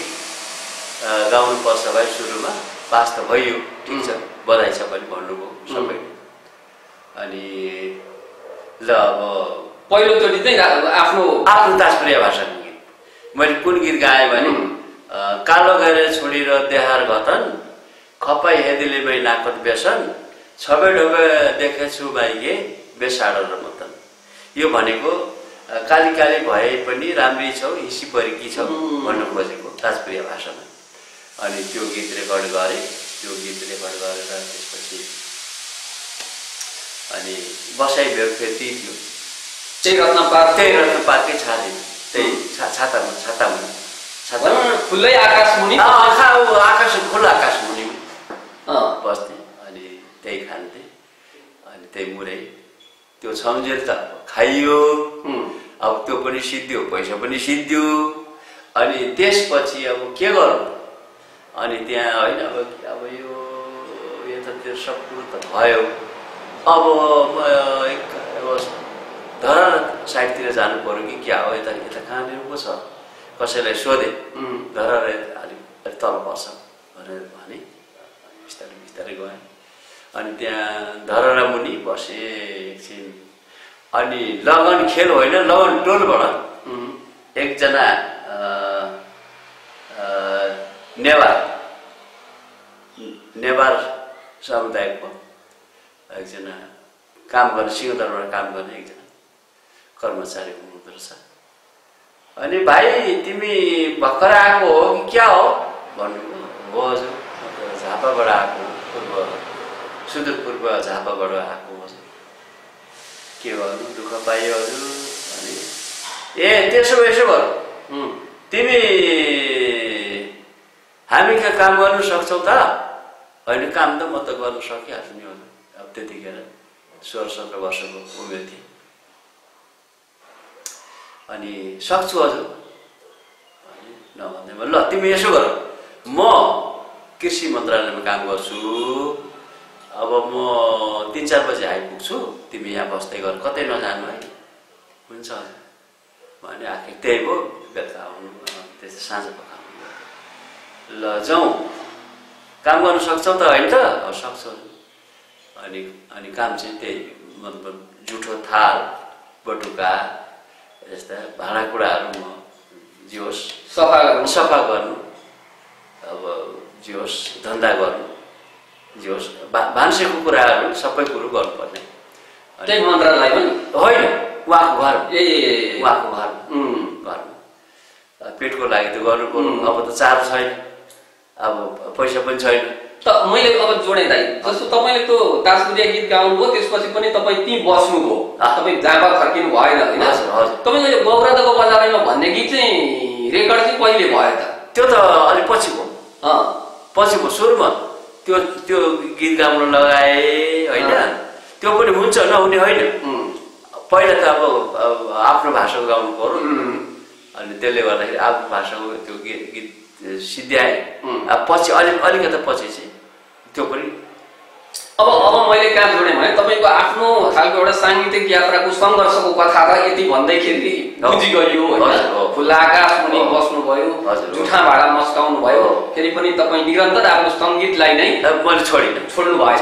गाउनु पर्छ भाइ सुरुमा। पास त भयो, ठिक छ, बधाई छ पनि भन्नुभयो सबैले। अनि ल अब पहिलोचोटि चाहिँ आफ्नो ताजपुरिया भाषाको गीत मैले कुन गीत गाएँ भने कालो गरे छोडेर देहार घतन, खपाई हेदिलेमै नाकत बेसन, छबे ढोबे देखेछु माइगे बेसाड र मतन। यो भनेको काली भए पनि राम्री छौ, हिसी परेकी छौ भन्न खोजेको ताजपुरिया भाषामा। अनि त्यो गीत रेकर्ड गरेँ। त्यो गीत रेकर्ड गरेर त्यसपछि अनि बसाइ भेट फेरि थियो त्यही रत्न पार्ककै छाले, त्यही छातामा खुल्लै आकाश मुनि, आकाश खुल्ला आकाश मुनि बस्थेँ अनि त्यही खान्थेँ अनि त्यही मुरै त्यो सम्झेर त खाइयो अब त्यो पनि सिद्धियो पैसा पनि सिद्धियो अनि त्यसपछि अब के गर्नु अनि त्यहाँ होइन अब यो त त्यो सब कुरो त भयो अब धरार साइडतिर जानु पर्यो कि क्या हो यता कहाँनिर पो छ कसैलाई सोधेँ धरार अलिक तल पर्छ भनेर भने बिस्तारै बिस्तारै गएँ अनि त्यहाँ धरारा मुनि बसेँ एकछिन अनि लगन खेल होइन लगन टोलबाट एकजना नेवार समुदायको एकजना काम गर्ने सिंहदरबार काम गर्ने एकजना कर्मचारी हुनुहुँदो रहेछ अनि भाइ तिमी भर्खर आएको हो कि क्या हो भन्नुभयो हो हजुर झापाबाट आएको सुदूरपूर्व झापाबाट आएको हजुर के गर्नु दुःख पाइयो हजुर अनि ए त्यसो गर तिमी हामी कहाँ काम गर्नु सक्छौ त होइन काम त म त गर्न सकिहाल्छु नि हजुर अब त्यतिखेर 16-17 वर्षको उमेर थिएँ अनि सक्छु हजुर अनि नभन्दैमा ल तिमी यसो गर म कृषि मन्त्रालयमा काम गर्छु अब म 3-4 बजे आइपुग्छु तिमी यहाँ बस्दै गर कतै नजानु है हुन्छ हजुर भने आखिर त्यही भयो बेलुका आउनु त्यस्तो साँझ पकाउनु ल जाउँ काम गर्न सक्छौ त होइन त अब सक्छौ अनि काम चाहिँ त्यही मतलब जुठो थाल बटुका यस्ता भाँडाकुँडाहरू म जियोस् सफा गर्नु अब जियोस् धन्दा गर्नु जियोस् भान्सेको कुराहरू सबै कुरो गर्नुपर्ने त्यही मन्त्रालय पनि होइन उहाँको घर उहाँको घर पेटको लागि त गर्नु पर्यो अब त चारो छैन अब पैसा पनि छैन त मैले अब जोडेँ दाइ जस्तो तपाईँले त्यो तासपुरिया गीत गाउनुभयो त्यसपछि पनि तपाईँ त्यहीँ बस्नुभयो तपाईँ जाँबा फर्किनु भएन होइन तपाईँले यो गौरादको बजारमा भन्ने गीत चाहिँ रेकर्ड चाहिँ कहिले भयो त त्यो त अलिक पछि भयो सुरुमा त्यो गीत गाउन लगाए होइन त्यो पनि हुन्छ नहुने होइन पहिला त अब आफ्नो भाषाको गाउनु पर्यो अनि त्यसले गर्दाखेरि आफ्नो भाषाको त्यो गीत सिद्ध्याएँ पछि अलिकता पछि चाहिँ त्यो पनि अब मैले कहाँ जोडेँ भने तपाईँको आफ्नो खालको एउटा साङ्गीतिक यात्राको सङ्घर्षको कथा त यति भन्दैखेरि बुझिगयो होइन खुल्ला आकाश मुनि बस्नुभयो जुठा भाडा मस्काउनु भयो फेरि पनि तपाईँ निरन्तर आफ्नो सङ्गीतलाई नै मैले छोड्नु भएछ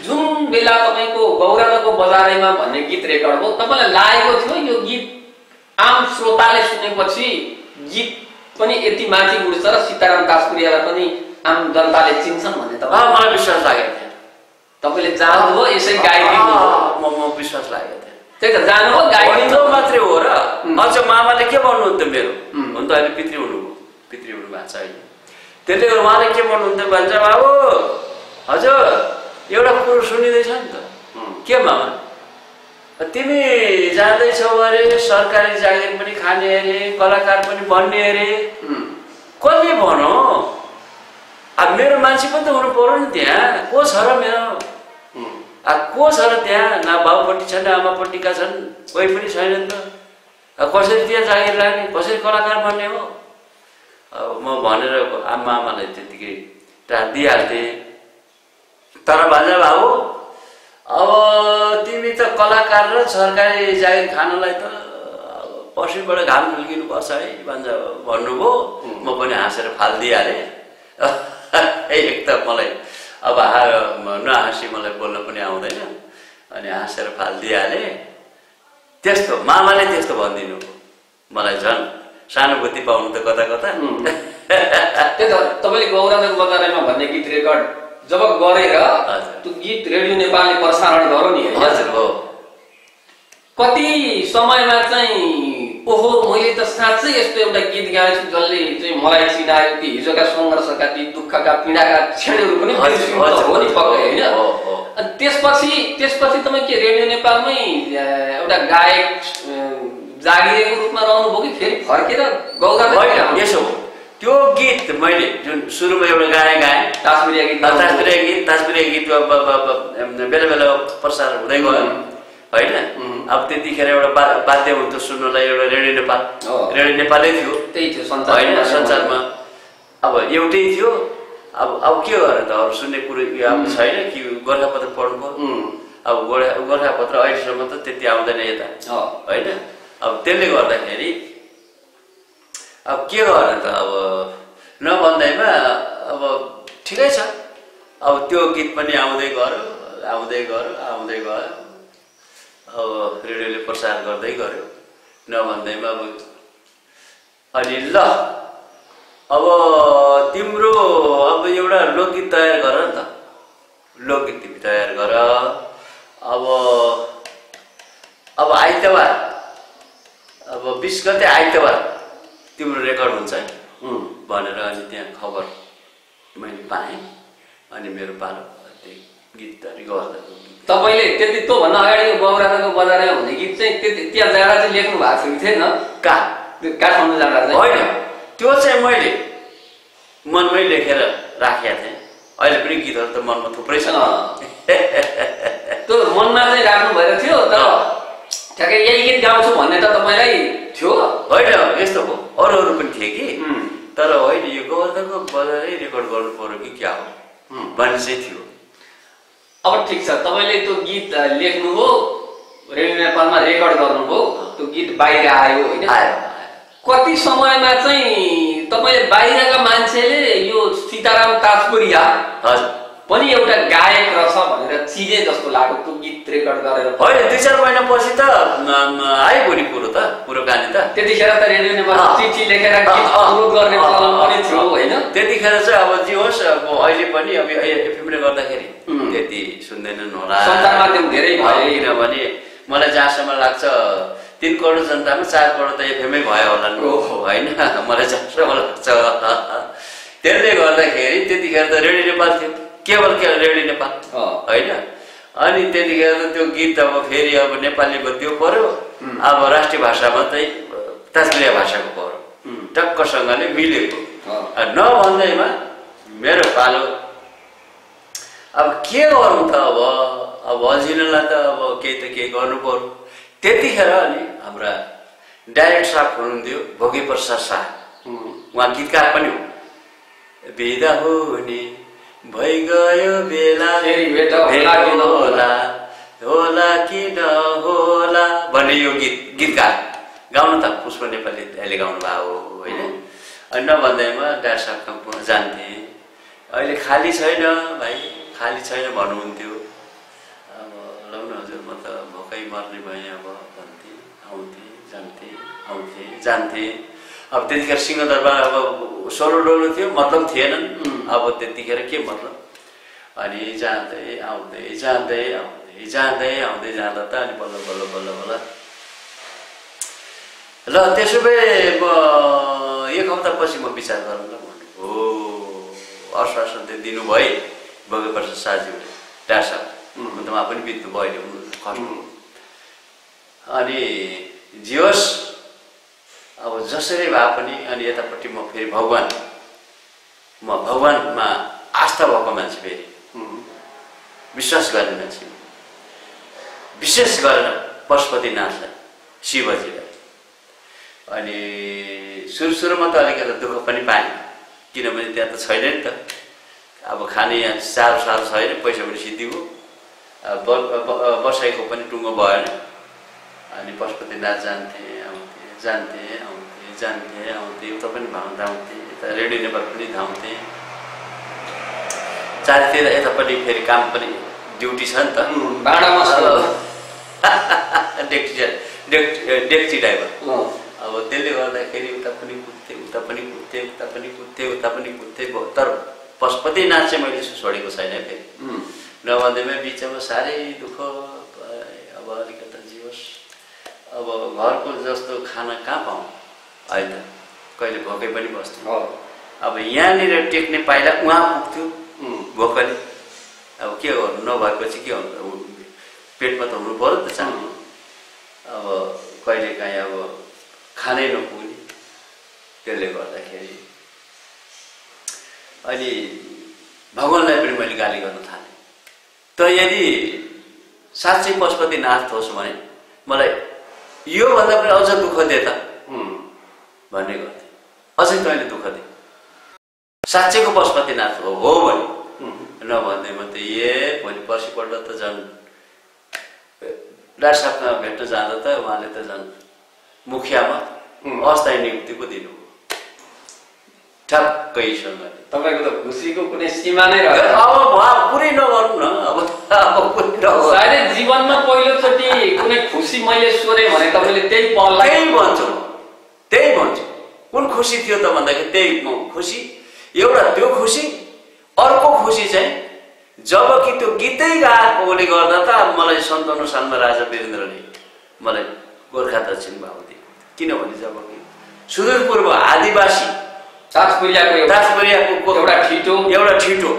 जुन बेला तपाईँको गौरादको बजारैमा भन्ने गीत रेकर्ड भयो तपाईँलाई लागेको थियो यो गीत आम श्रोताले सुनेपछि गीत पनि यति माथि उड्छ र सीताराम तासपुरियालाई पनि आम जनताले चिन्छन् भन्ने मलाई विश्वास लागेको थियो तपाईँले जानुभयो यसै गाइदिनु म विश्वास लागेको थियो त्यही त जानुभयो गाइदिनु मात्रै हो र अझ मामाले के भन्नुहुन्थ्यो मेरो हुन त अहिले पितृ हुनु भएको छ अहिले त्यसले गर्दा उहाँले के भन्नुहुन्थ्यो भन्छ बाबु हजुर एउटा कुरो सुनिँदैछ नि त के मामा तिमी जाँदैछौ अरे सरकारी जागिर पनि खाने अरे कलाकार पनि बन्ने अरे कसले भनौ अब मेरो मान्छे पनि त हुनु पर्यो नि त्यहाँ को छ र मेरो को छ र त्यहाँ न बाबुपट्टि छ न आमापट्टिका छन् कोही पनि छैन नि त कसरी त्यहाँ जागिर लाग्ने कसरी कलाकार बन्ने हो अब म भनेर आमालाई त्यतिकै टाढ दिइहाल्थेँ तर भन्छ बाबु अब तिमी त कलाकार र सरकारी जागिर खानलाई त पछिबाट घाम झुल्किनुपर्छ है भन्नुभयो म पनि हाँसेर फालिदिइहालेँ एक त मलाई अब नहाँसी मलाई बोल्न पनि आउँदैन अनि हाँसेर फालिदिइहालेँ त्यस्तो मामाले त्यस्तो भनिदिनु मलाई झन् सहानुभूति पाउनु त कता कता त्यही त तपाईँले गौरादको बजारमा भन्ने गीत रेकर्ड जब गरेर त्यो गीत रेडियो नेपालले प्रसारण गर्यो नि हजुर हो कति समयमा चाहिँ ओहो मैले त साँच्चै यस्तो एउटा गीत गाएछु जसले चाहिँ मलाई चिनायो ती हिजोका सङ्घर्षका ती दुःखका पीडाका क्षणहरू पनि हो नि पक्कै होइन त्यसपछि तपाईँ के रेडियो नेपालमै एउटा गायक जागिरेको रूपमा रहनुभयो कि फेरि फर्केर गौरादको यसो त्यो गीत मैले जुन सुरुमा एउटा गाएँ ताजपुरिया गीत बेला बेला प्रसार हुँदै गयो होइन। अब त्यतिखेर एउटा बाध्य हुन्थ्यो सुन्नलाई एउटा रेडियो नेपालै थियो, त्यही थियो होइन संसारमा अब एउटै थियो। अब के गरेर त अरू सुन्ने कुरो अब छैन कि गोर्खापत्र पढ्नु पर्यो। अब गोर्खापत्र अहिलेसम्म त त्यति आउँदैन यता होइन। अब त्यसले गर्दाखेरि अब के गर्ने त अब नभन्दैमा अब ठिकै छ। अब त्यो गीत पनि आउँदै गयो अब रेडियोले प्रसार गर्दै गयो नभन्दैमा। अब अनि ल अब तिम्रो अब एउटा लोकगीत तयार गर नि त, लोकगीत तिमी तयार गर। अब आइतबार अब 20 गते आइतबार तिम्रो रेकर्ड हुन्छ है भनेर अनि त्यहाँ खबर मैले पाएँ। अनि मेरो पालो त्यो गीत गर्दा तपाईँले त्यति त्योभन्दा अगाडिको गौराको बजारमा हुने गीत चाहिँ त्यहाँ जाँदा चाहिँ लेख्नु भएको थियो कि थिएन? काठमाडौँ जाँदा चाहिँ होइन, त्यो चाहिँ मैले मनमै लेखेर राखेका थिएँ। अहिले पनि गीतहरू त मनमा थुप्रै छ त्यो मनमा चाहिँ राख्नु भएको थियो। तर ठ्याक्कै यही गीत गाउँछु भन्ने त तपाईँलाई थियो होइन? यस्तो हो, अरू पनि थिए कि, तर होइन यो गौराको बजारै रेकर्ड गर्नु पर्यो कि क्या हो भन्ने चाहिँ थियो। अब ठिक छ, तपाईँले त्यो गीत लेख्नुभयो, रेडियो नेपालमा रेकर्ड गर्नुभयो, त्यो गीत बाहिर आयो होइन? कति समयमा चाहिँ तपाईँले बाहिरका मान्छेले यो सीताराम ताजपुरिया पनि एउटा गायक रहेछ भनेर चिने जस्तो लाग्यो त्यो गीत रेकर्ड गरेर? होइन, 2-4 महिनापछि त आयो नि कुरोकानी त। त्यतिखेर त रेडियो नेपालमा चिठी लेखेर गीत अनुरोध गर्ने चलन पनि थियो होइन? त्यतिखेर चाहिँ अब जे होस्, अब अहिले पनि अब एफएमले गर्दाखेरि त्यति सुन्दैनन् होला, सञ्चार माध्यम धेरै भयो। किनभने मलाई जहाँसम्म लाग्छ 3 करोड जनतामा 4 करोड त एफएमै भयो होला होइन, मलाई जहाँसम्म लाग्छ। त्यसले गर्दाखेरि त्यतिखेर त रेडियो नेपाल थियो, केवल रेडियो नेपाल होइन। अनि त्यतिखेर त त्यो गीत अब फेरि अब नेपाली बद्यो पर्यो, अब राष्ट्रिय भाषामा चाहिँ ताजपुरिया भाषाको पर्यो, टक्कसँगले मिलेको। नभन्दैमा मेरो पालो अब के गर्नु त, अब अल्झिनलाई त अब केही गर्नु पर्यो। त्यतिखेर अनि हाम्रा डाइरेक्टर साहब हुनुहुन्थ्यो भोगे प्रसाद शाह, उहाँ गीतकार पनि हो। बिदा हुने भइगयो बेला होला कि नहोला भन्ने यो गीतकार गाउनु त पुष्प नेपाली अहिले गाउनु भएको होइन। अनि नभन्दैमा डाक्टर साहब जान्थे, अहिले खाली छैन भाइ, खाली छैन भन्नुहुन्थ्यो। अब ल न हजुर म त भोकै मर्ने भएँ अब भन्थे, आउँथे जान्थे। अब त्यतिखेर सिंहदरबार अब 16 डोलो थियो, मतलब थिएनन् अब त्यतिखेर के मतलब। अनि जाँदै आउँदै जाँदा त अनि बल्ल ल त्यसो भए म 1 हप्तापछि म विचार गरौँला भन्नु हो। आश्वासन चाहिँ दिनुभयो भोगे प्रसाद शाहज्यूले, डाक्टर साहब उहाँ पनि बित्नु भयो अहिले खस्नु। अनि जे होस् अब जसरी भए पनि अनि यतापट्टि म फेरि भगवानमा आस्था भएको मान्छे, फेरि विश्वास गर्ने मान्छे, विशेष गरेर पशुपतिनाथलाई, शिवजीलाई। अनि सुरुमा त अलिकति दुःख पनि पाएँ, किनभने त्यहाँ त छैन नि त, अब खाने यहाँ साह्रो छैन, पैसा पनि सिद्धियो, बसाइको पनि टुङ्गो भएन। अनि पशुपतिनाथ जान्थे उता पनि धाउँथे, यता रेडियो नेपाल पनि धाउँथे, चारैतिर यतापट्टि फेरि काम पनि ड्युटी छ नि त, डेक्ची ड्राइभर। अब त्यसले गर्दाखेरि उता पनि कुद्थे। तर पशुपतिनाथ चाहिँ मैले छोडेको छैन फेरि। नभन्दैमा बिचमा साह्रै दुःख, अब अलिकति जे होस्, अब घरको जस्तो खाना कहाँ पाउँ अहिले त, कहिले भोकै पनि बस्थ्यो। अब यहाँनिर टेक्ने पाइला उहाँ पुग्थ्यो भोकले, अब के गर्नु, नभएपछि के हुन्छ, पेटमा त हुनु पर्यो त चाहनु। अब कहिले काहीँ अब खानै नपुग्ने, त्यसले गर्दाखेरि अनि भगवानलाई पनि मैले गाली गर्न थालेँ। त यदि साँच्चै पशुपतिनाथ होस् भने मलाई योभन्दा पनि अझ दुःख दे त भन्ने गर्थे। अझै तैँले दुःख दे, साँच्चैको पशुपतिनाथ हो भने नभन्दै म त भोलि पर्सिपल्ट त झन् डाक्टर साहबमा भेट्न जाँदा त उहाँले त झन् मुखियामा अस्थायी नियुक्ति पो दिनु ठ्याक्कै ईश्वरले। तपाईँको त खुसीको कुनै सीमा नै रह्यो। अब पुरै नगरौँ न, अब पुरै नगरौँ। सायदै जीवनमा पहिलोचोटि कुनै खुसी मैले सोधेँ भने तपाईँले त्यही पललाई त्यही भन्छु। कुन खुसी थियो त भन्दाखेरि त्यही खुसी, एउटा त्यो खुसी। अर्को खुसी चाहिँ जब कि त्यो गीतै गाएकोले गर्दा त मलाई 57 सालमा राजा वीरेन्द्रले मलाई गोर्खा दक्षिण भाव दिए। किनभने जब कि सुदूरपूर्व आदिवासी ताजपुरियाको एउटा ठिटो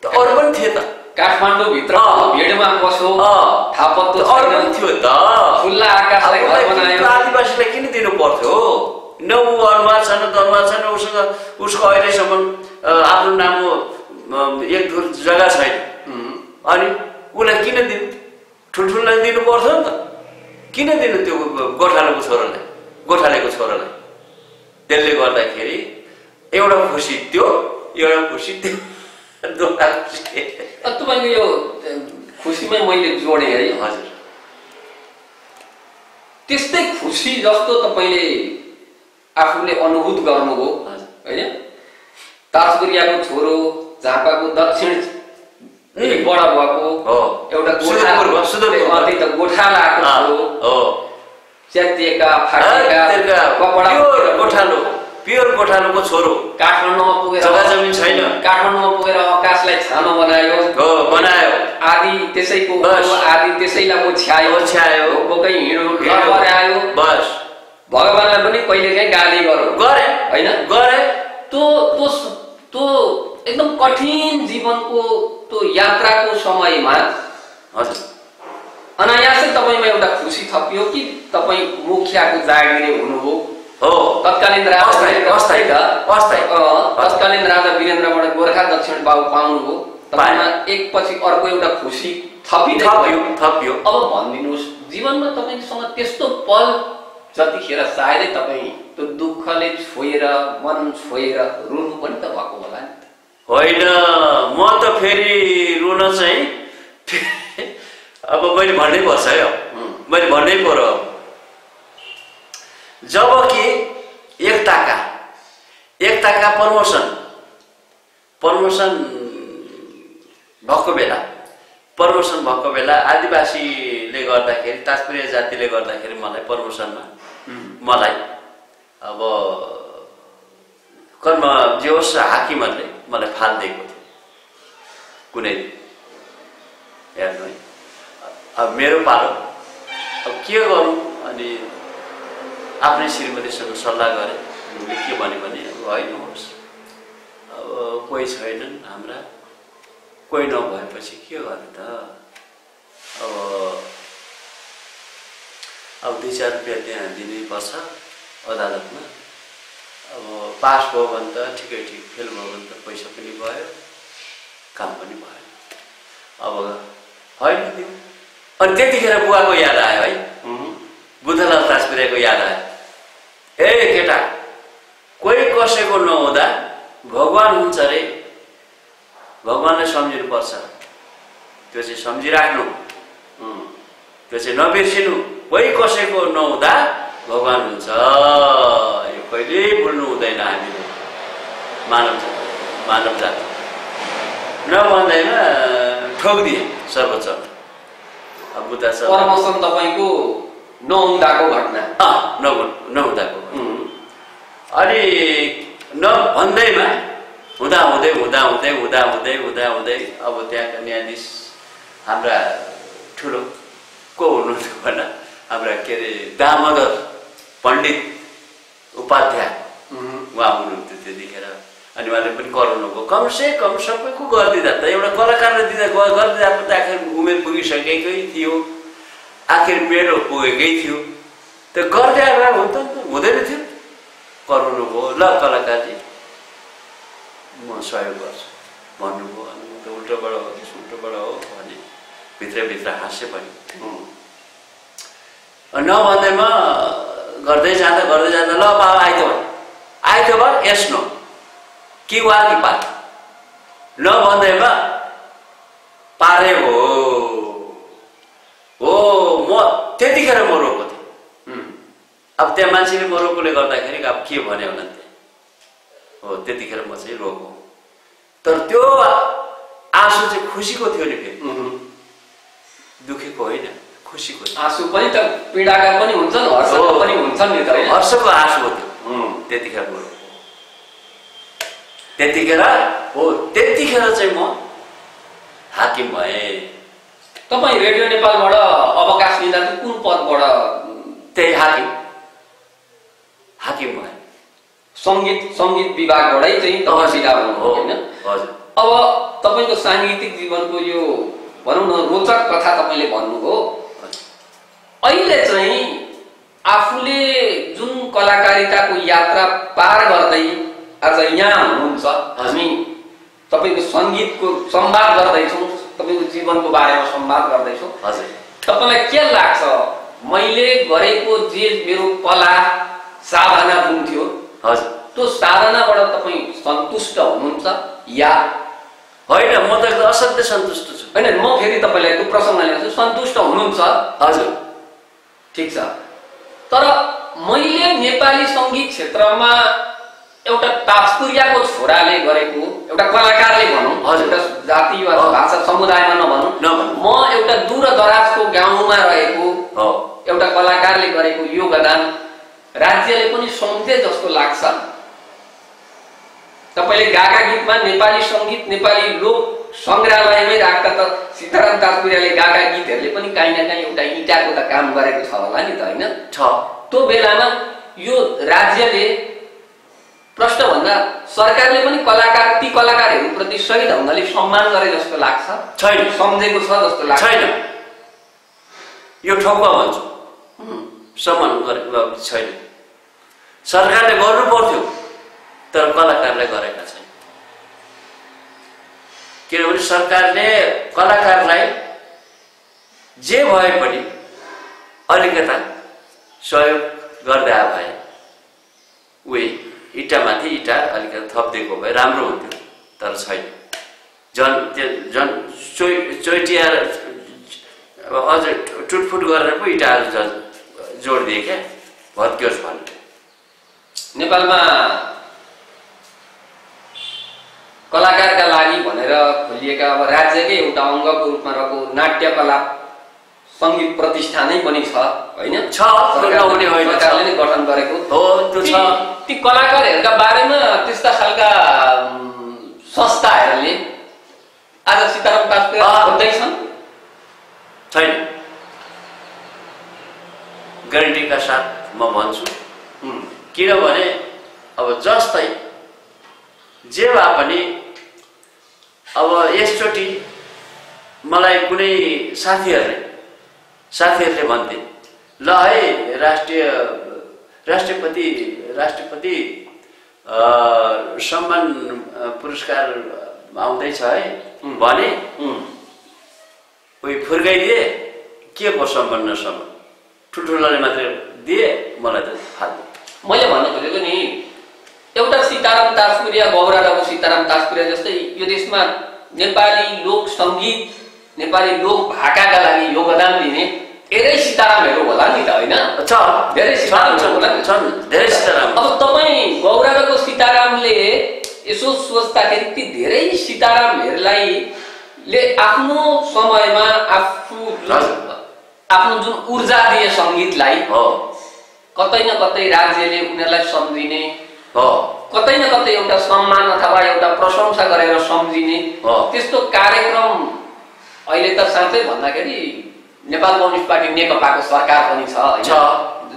त अरू पनि थिए त। काठमाडौँ भित्र भिडमा बसो थापत्तो अरू पनि थियो त। खुल्ला आकाशलाई घर बनायो। आदिवासीलाई किन दिनु पर्थ्यो? न ऊ अनुहार छैन, दनुहार छैन, उसँग उसको अहिलेसम्म आफ्नो नामको एक धुर जग्गा छैन। अनि उसलाई किन दिनु? ठुल्ठुलोलाई दिनु पर्थ्यो नि त। किन दिनु त्यो गोठालेको छोरालाई? त्यसले गर्दाखेरि एउटा खुसी त्यो, एउटा खुसी त्यो, दुःख खुसी। तपाईँको यो खुसीमै मैले जोडेँ है। हजुर, त्यस्तै खुसी जस्तो तपाईँले आफूले अनुभूत गर्नुभयो होइन? ताजपुरियाको छोरो, झापाको दक्षिण बडा भएको एउटा गोठालाको छोरो, च्यातिएका फाटेका कपडा प्योर गोठालोको छोरो, काठमाडौँमा पुगेर जग्गा जमिन छैन, काठमाडौँमा पुगेर आकाशलाई छानो बनायो। आदि त्यसैको आदि त्यसैलाई ओछ्यायो, बोकै हिँडो आयो। बस भगवानलाई पनि कहिलेकाहीँ गाली गरे होइन? त्यो एकदम कठिन जीवनको त्यो यात्राको समयमा हजुर अनायासै तपाईँमा एउटा खुसी थपियो कि तपाईँ मुखियाको जागिरे हुनुभयो? हो, तत्कालीन राजा वीरेन्द्रबाट गोर्खा दक्षिण बाबु पाउनुभयो। तपाईँमा एकपछि अर्को एउटा खुसी थपियो। अब भनिदिनुहोस्, जीवनमा तपाईँसँग त्यस्तो पल जतिखेर सायदै तपाईँ त्यो दुःखले छोएर मन छोएर रुनु पनि त भएको होला नि? होइन, म त फेरि रुन चाहिँ अब मैले भन्नै पर्छ है। मैले भन्नै पर्यो। जब कि एक ताका प्रमोसन भएको बेला आदिवासीले गर्दाखेरि, ताजपुरिया जातिले गर्दाखेरि मलाई प्रमोसनमा मलाई अब कर्म जे होस् हाकिमहरूले मलाई फाल दिएको थियो कुनै हेर्नु है। अब मेरो पालो, अब के गरौँ? अनि आफ्नै श्रीमतीसँग सल्लाह गरेँ। उनले के भन्यो भने होइन होस्, अब कोही छैनन् हाम्रा, कोही नभएपछि के गर्ने त? अब 2-4 रुपियाँ त्यहाँ दिनैपर्छ अदालतमा। अब पास भयो भने त ठिकै ठिक, फेल भयो भने त पैसा पनि भयो, काम पनि भयो। अब होइन दिउँ। अनि त्यतिखेर बुवाको याद आयो है, बुद्धलाल ताजपुरियाको याद आयो। ए केटा, कोही कसैको नहुँदा भगवान हुन्छ रे, भगवानलाई सम्झिनुपर्छ। त्यो चाहिँ सम्झिराख्नु, त्यो चाहिँ नबिर्सिनु। कोही कसैको नहुँदा भगवान हुन्छ, यो कहिल्यै भुल्नु हुँदैन हामीले मानव जाति। नभन्दैमा ठोकिदिए सर्वोच्चमा। अब बुद्ध प्रमोसन तपाईँको नहुँदाको घटना, नहुँदाको। अनि नभन्दैमा हुँदै अब त्यहाँका न्यायाधीश हाम्रा ठुलो को हुनुहुन्थ्यो भन्न, हाम्रा के अरे दामोदर पण्डित उपाध्याय उहाँ हुनुहुन्थ्यो त्यतिखेर। अनि उहाँले पनि कराउनु भयो, कमसे कम सबैको गरिदिँदा त, एउटा कलाकारले गरिदिँदा त आखिर उमेर पुगिसकेकै थियो, आखिर मेरो पुगेकै थियो, त्यो गर्दै आएर हुँदैन थियो। कराउनु भयो, ल कलाकारजी म सहयोग गर्छु भन्नुभयो। अनि म त उल्टोबाट हो उल्टोबाट हो भने भित्रभित्र हाँस्यो पनि। नभन्दैमा गर्दै जाँदा ल बाबा आइतबार यस नो कि वा कि पार नभन्दैमा पारे हो म त्यतिखेर म रोको थिएँ। अब त्यहाँ मान्छेले म रोकोले गर्दाखेरि अब के भन्यो होला हो त्यतिखेर म चाहिँ रोको। तर त्यो आँसु चाहिँ खुसीको थियो नि, फेरि दुखेको होइन, खुसीको आँसु पनि त पीडाका पनि हुन्छन् हर्षका पनि हुन्छन् नि त। हर्षको आँसु हो त्यो त्यतिखेर म रोको। त्यतिखेर चाहिँ म हाकिम भएँ। तपाईँ रेडियो नेपालबाट अवकाश लिँदा चाहिँ कुन पदबाट? त्यही हाकिम भएँ। सङ्गीत विभागबाटै चाहिँ तपाईँ सिधा हुनुभयो होइन? हजुर। अब तपाईँको साङ्गीतिक जीवनको यो भनौँ न रोचक कथा तपाईँले भन्नुभयो। अहिले चाहिँ आफूले जुन कलाकारिताको यात्रा पार गर्दै आज यहाँ हुनुहुन्छ, हामी तपाईँको सङ्गीतको संवाद गर्दैछौँ, तपाईँको जीवनको बारेमा संवाद गर्दैछौँ। हजुर। तपाईँलाई के लाग्छ मैले गरेको जे मेरो कला साधना जुन थियो, हजुर, त्यो साधनाबाट तपाईँ सन्तुष्ट हुनुहुन्छ या होइन? म त असाध्यै सन्तुष्ट छु। होइन, म फेरि तपाईँलाई त्यो प्रसङ्ग ल्याउँछु। सन्तुष्ट हुनुहुन्छ? हजुर, ठिक छ। तर मैले नेपाली सङ्गीत क्षेत्रमा एउटा ताजपुरियाको छोराले गरेको, एउटा कलाकारले भनौँ, एउटा जाति वा भाषा समुदायमा नभनौँ, म एउटा दूरदराजको गाउँमा रहेको एउटा कलाकारले गरेको योगदान राज्यले पनि सम्झे जस्तो लाग्छ। तपाईँले गाएका गीतमा नेपाली सङ्गीत, नेपाली लोक सङ्ग्रहालयमै राख्दा त सीताराम ताजपुरियाले गाएका गीतहरूले पनि काहीँ न काहीँ एउटा इँटाको त काम गरेको छ होला नि त, होइन? छ। त्यो बेलामा यो राज्यले प्रश्न भन्दा सरकारले पनि ती कलाकारहरूप्रति सही ढङ्गले सम्मान गरे जस्तो लाग्छ? छैन। सम्झेको छ जस्तो लाग्छ? छैन। यो ठोक्वा भन्छु, सम्मान गरेको छैन। सरकारले गर्नु पर्थ्यो तर कलाकारले गरेका छैन। किनभने सरकारले कलाकारलाई जे भए पनि अलिकता सहयोग गर्दै भए उही इँटामाथि इँटा अलिकति थपिदिएको भए राम्रो हुन्थ्यो, तर छैन। झन् चोइटिया अझ टुटफुट गरेर पो इँटाहरू जोडिदिए क्या, भत्कियोस् भने। नेपालमा कलाकारका लागि भनेर खोलिएका अब राज्यकै एउटा अङ्गको रूपमा रहेको नाट्यकला सङ्गीत प्रतिष्ठानै पनि छ, होइन? सरकारले नै गठन गरेको हो। त्यो छ। ती कलाकारहरूका बारेमा त्यस्ता खालका संस्थाहरूले आज सीताराम ताजपुरिया खोज्दैछन्? छैन। ग्यारेन्टीका साथ म भन्छु, किनभने अब जस्तै जे भए पनि अब यसचोटि मलाई कुनै साथीहरूले भन्थे ल है राष्ट्रपति सम्मान पुरस्कार आउँदैछ है भने उही फुर्काइदिए, के को सम्मान नसम्मान ठुल्ठुलाले मात्रै दिए, मलाई त फाल्यो। मैले भन्न खोजेको नि एउटा सीताराम ताजपुरिया, गौराको सीताराम ताजपुरिया जस्तै यो देशमा नेपाली लोक सङ्गीत, नेपाली लोक भाकाका लागि योगदान दिने धेरै सीतारामहरू होला नि त, होइन? धेरै सीतारामहरू होला नि, छन् धेरै सीताराम। अब तपाईँ गौराको सीतारामले यसो सोच्दाखेरि ती धेरै सीतारामहरूलाई आफ्नो समयमा आफ्नो जुन ऊर्जा दिए सङ्गीतलाई, कतै न कतै राज्यले उनीहरूलाई सम्झिने, कतै न कतै एउटा सम्मान अथवा एउटा प्रशंसा गरेर सम्झिने त्यस्तो कार्यक्रम अहिले त साँच्चै भन्दाखेरि नेपाल कम्युनिस्ट पार्टी नेकपाको सरकार पनि छ,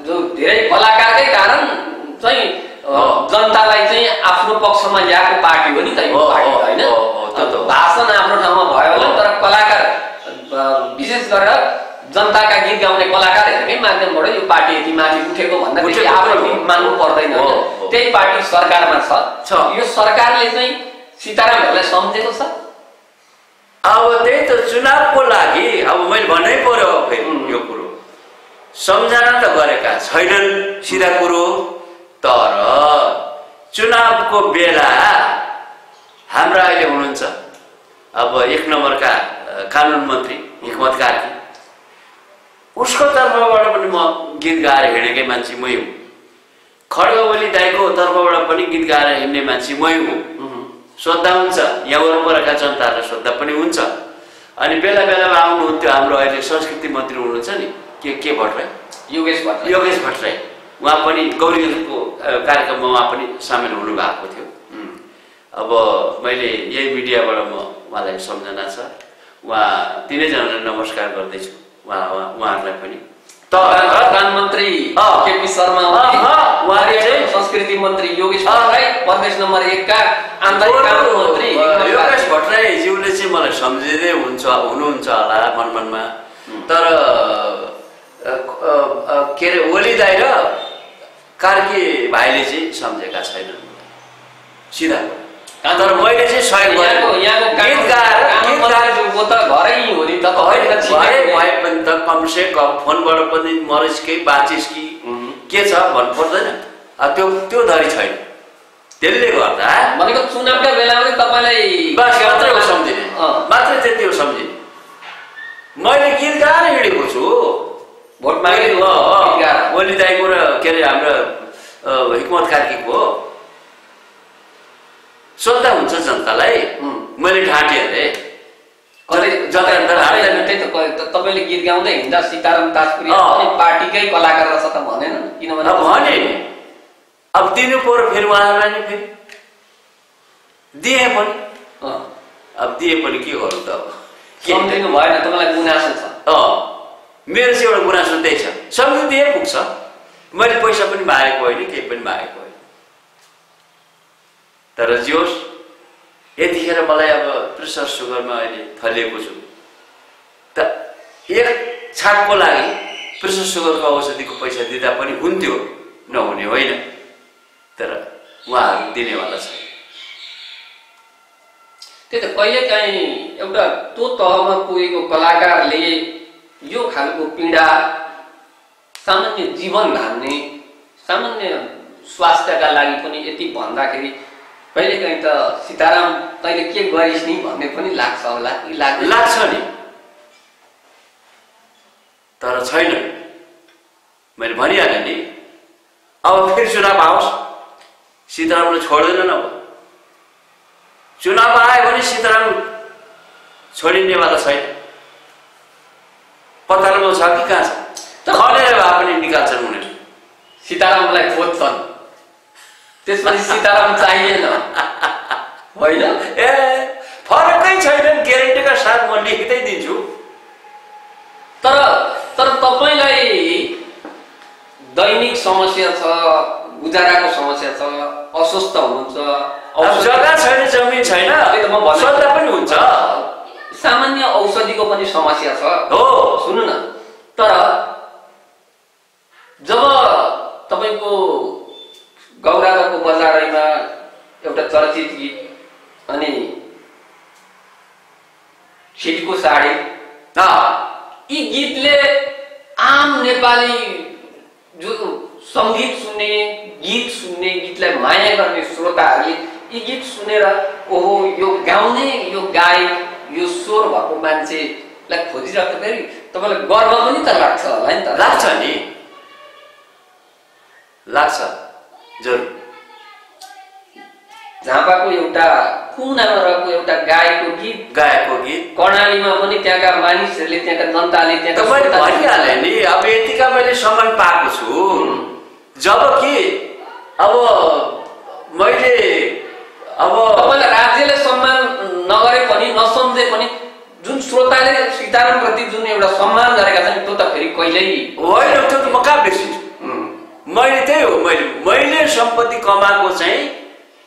जो धेरै कलाकारकै कारण चाहिँ जनतालाई चाहिँ आफ्नो पक्षमा ल्याएको पार्टी हो नि त यो पार्टी, होइन? भाषण आफ्नो ठाउँमा भयो होला, तर कलाकार विशेष गरेर जनताका गीत गाउने कलाकारहरूकै माध्यमबाट यो पार्टी यति माथि उठेको भन्दाखेरि आफ्नो गीत मान्नु पर्दैन, त्यही पार्टी सरकारमा छ। यो सरकारले चाहिँ सीतारामहरूलाई सम्झेको छ। अब त्यही त चुनावको लागि अब मैले भन्नै पर्यो फेरि यो कुरो सम्झना त गरेका छैनन् सिधा कुरो। तर चुनावको बेला हाम्रा अहिले हुनुहुन्छ अब 1 नम्बरका कानुन मन्त्री हिक्मत कार्की, उसको तर्फबाट पनि म गीत गाएर हिँडेकै मान्छे मै हुँ। खड्ग ओली दाइको तर्फबाट पनि गीत गाएर हिँड्ने मान्छे मै हुँ। सोद्धा हुन्छ, यहाँ वरपरका जनताहरूलाई सोद्धा पनि हुन्छ। अनि बेला बेलामा आउनुहुन्थ्यो हाम्रो अहिले संस्कृति मन्त्री हुनुहुन्छ नि के भट्टराई, योगेश भट्टराई, उहाँ पनि गौरीको कार्यक्रममा उहाँ पनि सामेल हुनुभएको थियो। अब मैले यही मिडियाबाट म उहाँलाई सम्झना छ, उहाँ तिनैजनालाई नमस्कार गर्दैछु उहाँहरूलाई पनि। प्रधानमन्त्री केपी शर्मा ओली, संस्कृति मन्त्री योगेश भट्टराई, प्रदेश नम्बर 1 का आन्तरिक कानुन मन्त्री योगेश भट्टराईज्यूले चाहिँ मलाई सम्झिँदै हुनुहुन्छ होला मनमनमा। तर के अरे ओली दाइ र कार्की भाइले चाहिँ सम्झेका छैनन् सिधा। तर मैले चाहिँ सहयोग गरेको गीत गाएर घरै हो नि त भए पनि त कमसे कम फोनबाट पनि मरिस कि बाचिस कि के छ भन्नु पर्दैन। त्यो धरी छैन। त्यसले गर्दा भनेको चुनावका बेलामा तपाईँलाई बस मात्रै हो सम्झिने, मात्रै त्यति हो सम्झिने। मैले गीत गाएर हिँडेको छु भोट मागेको ओली दाइको र के अरे हाम्रो हिक्मत कार्कीको सोद्धा हुन्छ जनतालाई। मैले ढाँटे अरे तपाईँले गीत गाउँदै हिँड्दा सीताराम ताजपुरी पार्टीकै कलाकार रहेछ त भनेन किनभने भने अब दिनु पर्यो फेरि उहाँहरूलाई नि फेरि दिए पनि अब दिए पनि के गर्नु त अब सम्झिनु भएन। तपाईँलाई गुनासो छ। मेरो चाहिँ एउटा गुनासो त्यही छ, सम्झिदिए पुग्छ। मैले पैसा पनि मागेको होइन, केही पनि मागेको होइन। तर जे होस् यतिखेर मलाई अब प्रेसर सुगरमा अहिले थलिएको छु त 1 छाकको लागि प्रेसर सुगरको औषधिको पैसा दिँदा पनि हुन्थ्यो, नहुने होइन। तर उहाँहरू दिनेवाला छ। त्यही त कहिलेकाहीँ एउटा त्यो तहमा पुगेको कलाकारले यो खालको पीडा, सामान्य जीवन धान्ने, सामान्य स्वास्थ्यका लागि पनि यति भन्दाखेरि कहिलेकाहीँ त सीताराम तैँले के गरिस् नि भन्ने पनि लाग्छ होला कि लाग्छ नि। तर छैन, मैले भनिहालेँ नि। अब फेरि चुनाव आओस्, सीतारामले छोड्दैन। अब चुनाव आयो भने सीताराम छोडिनेवाला छैन। पतालमा छ कि कहाँ छ, खनेर भए पनि निकाल्छन् उनीहरू। सीतारामलाई खोज्छन्, त्यसपछि सीताराम चाहिएन होइन। ए फरकै छैन, ग्यारेन्टीका साथ म लेखिँदै दिन्छु। तर तपाईँलाई दैनिक समस्या छ, गुजाराको समस्या छ, अस्वस्थ हुनुहुन्छ, जग्गा छैन, जमिन छैन, सल्लाह पनि हुन्छ, सामान्य औषधिको पनि समस्या छ हो। सुन्नु न, तर जब तपाईँको गौराको बजारैमा एउटा चर्चित गीत अनि छिटको साडी, यी गीतले आम नेपाली जो सङ्गीत सुन्ने, गीत सुन्ने, गीतलाई माया गर्ने श्रोताहरूले यी गीत सुनेर ओहो यो गाउने, यो गायक, यो स्वर भएको मान्छेलाई खोजिराख्दाखेरि तपाईँलाई गर्व पनि त लाग्छ होला नि त। लाग्छ नि, लाग्छ जरुर। झापाको एउटा कुनामा रहेको एउटा गाएको गीत कर्णालीमा पनि त्यहाँका मानिसहरूले, त्यहाँका जनताले मैले भनिहालेँ नि। अब यतिका मैले सम्मान पाएको छु, जबकि अब मैले तपाईँलाई राज्यले सम्मान नगरे पनि, नसम्झे पनि, जुन श्रोताले सीतारामप्रति जुन एउटा सम्मान गरेका छन् त्यो त फेरि कहिल्यै होइन। त्यो त म कहाँ बिर्सिन्छु। मैले त्यही हो, मैले सम्पत्ति कमाएको चाहिँ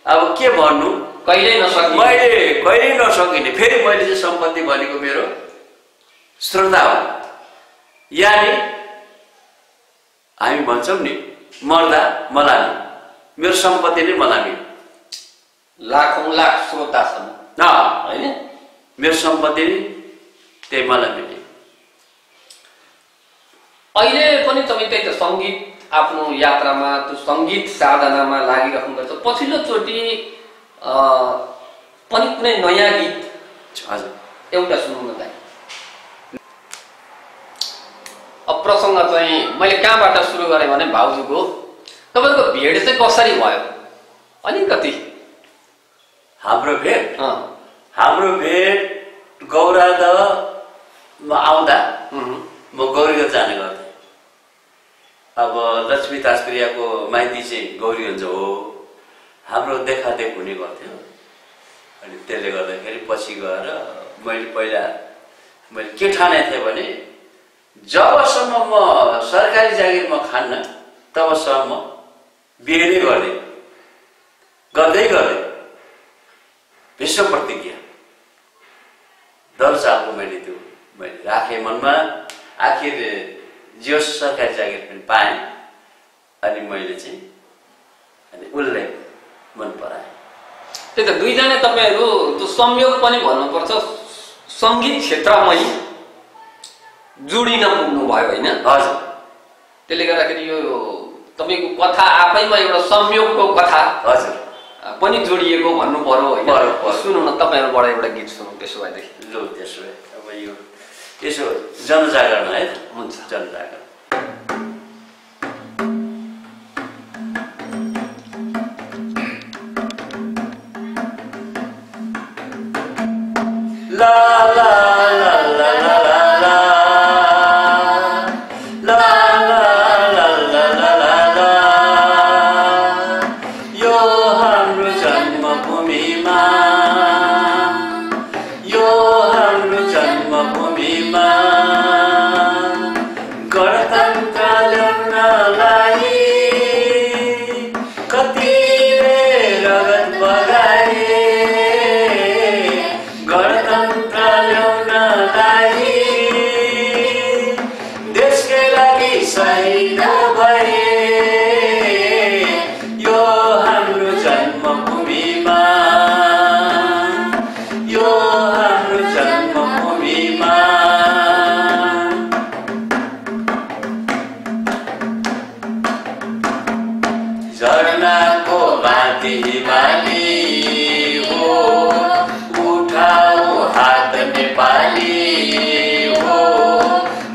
अब के भन्नु, कहिल्यै नसकिने, मैले कहिल्यै नसकिने। फेरि मैले चाहिँ सम्पत्ति भनेको मेरो श्रोता हो। यानि हामी भन्छौँ नि, मर्दा मलामी, मेरो सम्पत्ति नै मलामी। लाखौं लाख श्रोता छन् हैन। मेरो सम्पत्ति त्यही मलाई मिल्यो। अहिले पनि तपाईँ त्यही त सङ्गीत आफ्नो यात्रामा त्यो सङ्गीत साधनामा लागिराख्नुहुन्छ। पछिल्लो चोटि पनि कुनै नयाँ गीत हजुर एउटा सुन्नुलाई अब प्रसङ्ग चाहिँ मैले कहाँबाट सुरु गरेँ भने भाउजूको तपाईँको भेट चाहिँ कसरी भयो अलिकति? हाम्रो भेट गौरादमा आउँदा म गौरीगञ्ज जाने गर्थेँ। अब लक्ष्मी ताजप्रियाको माइती चाहिँ गौरीगञ्ज हो। हाम्रो देखादेख हुने गर्थ्यो। अनि त्यसले गर्दाखेरि पछि गएर मैले के ठानेको थिएँ भने जबसम्म म सरकारी जागिरमा खान्न तबसम्म बिहे नै गर्दै विश्व प्रतिज्ञा दर्शाको मैले राखेँ मनमा। आखिर जियो सरकारी जागिर पनि पाएँ। अनि मैले चाहिँ उसलाई मन पराएँ। त्यही त दुईजना तपाईँहरू त्यो संयोग पनि भन्नुपर्छ सङ्गीत क्षेत्रमै जोडिन पुग्नु भयो होइन? हजुर। त्यसले गर्दाखेरि यो तपाईँको कथा आफैमा एउटा संयोगको कथा हजुर पनि जोडिएको भन्नु पर्यो होइन? सुनौ न तपाईँहरूबाट एउटा गीत सुनौँ त्यसो भएदेखि। लु त्यसो भए अब यो यसो जनजागरण है। हुन्छ जनजागरण। ला ला ला ला ला ला ला ला ला ला ला यो हाम्रो जन्मभूमिमा गणतन्त्र ल्याउनलाई कतिले रगत बगाए। गणतन्त्र ल्याउनलाई देशकै लागि शहीद भए। यो हाम्रो जन्मभूमिमा झरनाको बाती हिमाली हो। उठाऊ हात नेपाली हो।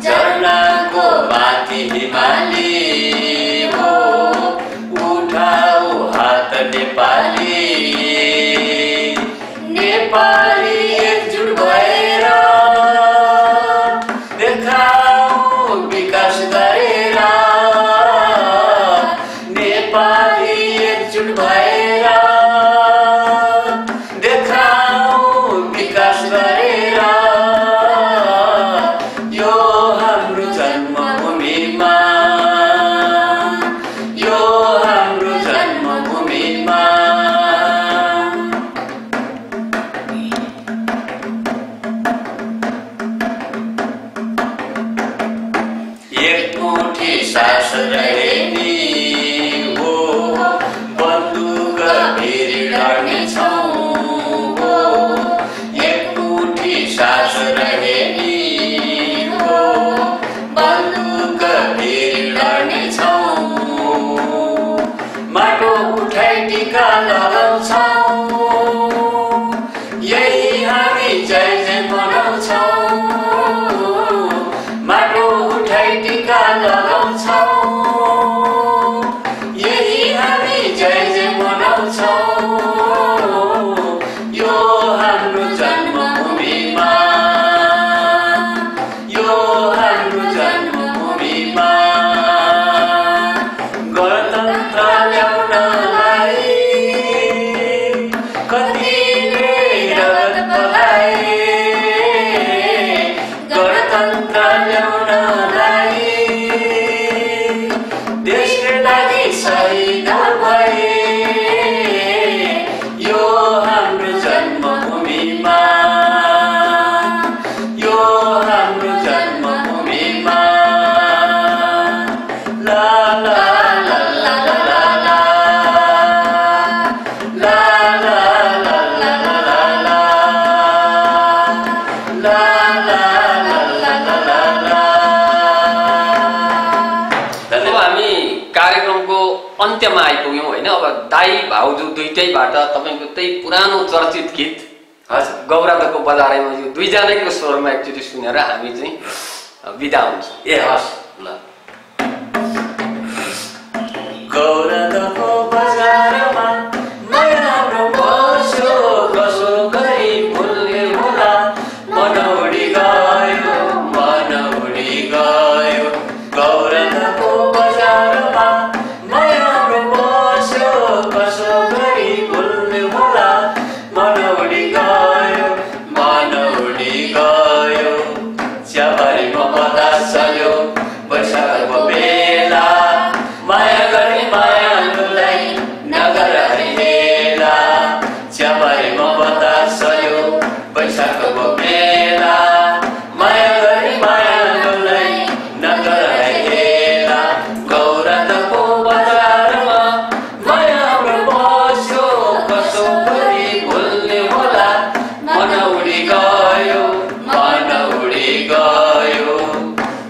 झरनाको बाती हिमाली हो। उठाऊ हात नेपाली। नेपाली एकजुट भएर देखाऊ विकास गरेर। नेपाली एकजुट भएर देखाऊ विकास गरेर। यो हाम्रो जन्मभूमिमा एक मुठी सास रहे नि हो। बन्दुक फेरि लड्नेछौँ हो। एक मुठी सास रहे नि हो। बन्दुक फेरि लड्नेछौँ। माटो उठाइ टीका लगाउँछौँ। यही हामी जय जय मनाउँछौँ। माटो उठाइ टीका लगाउँछौँ। यही हामी जय जय मनाउँछौँ। यो हाम्रो जन्मभूमिमा गणतन्त्र ल्याउनलाई कतिले रगत बगाए। गणतन्त्र ल्याउनलाई देशकै लागि शहीद भए। यो हाम्रो जन्मभूमिमा ला ला ला ला ला ला ला ला। अन्त्यमा आइपुग्यौँ होइन। अब दाई भाउजू दुईटैबाट तपाईँको त्यही पुरानो चर्चित गीत हजुर गौरादको बजारैमा यो दुईजनाको स्वरमा एकचोटि सुनेर हामी चाहिँ बिदा हुन्छौँ। ए हस् ल। गौरादको बजारमा माया हाम्रो बस्यो कसो गरी भुल्ने होला मन उडी गयो मन उडी गयो। गौरादको बजारमा माया हाम्रो बस्यो कसो गरी भुल्ने होला मन उडी गयो मन उडी गयो। च्याबारीमा बतास चल्यो वैशाखको बेला माया गर्ने मायालुलाई नगर हेला। च्याबारीमा बतास चल्यो वैशाखको बेला माया गर्ने मायालुलाई नगर हेला। गौरादको बजारमा माया हाम्रो बस्यो कसो गरी भुल्ने होला मन उडी गयो मन उडी गयो।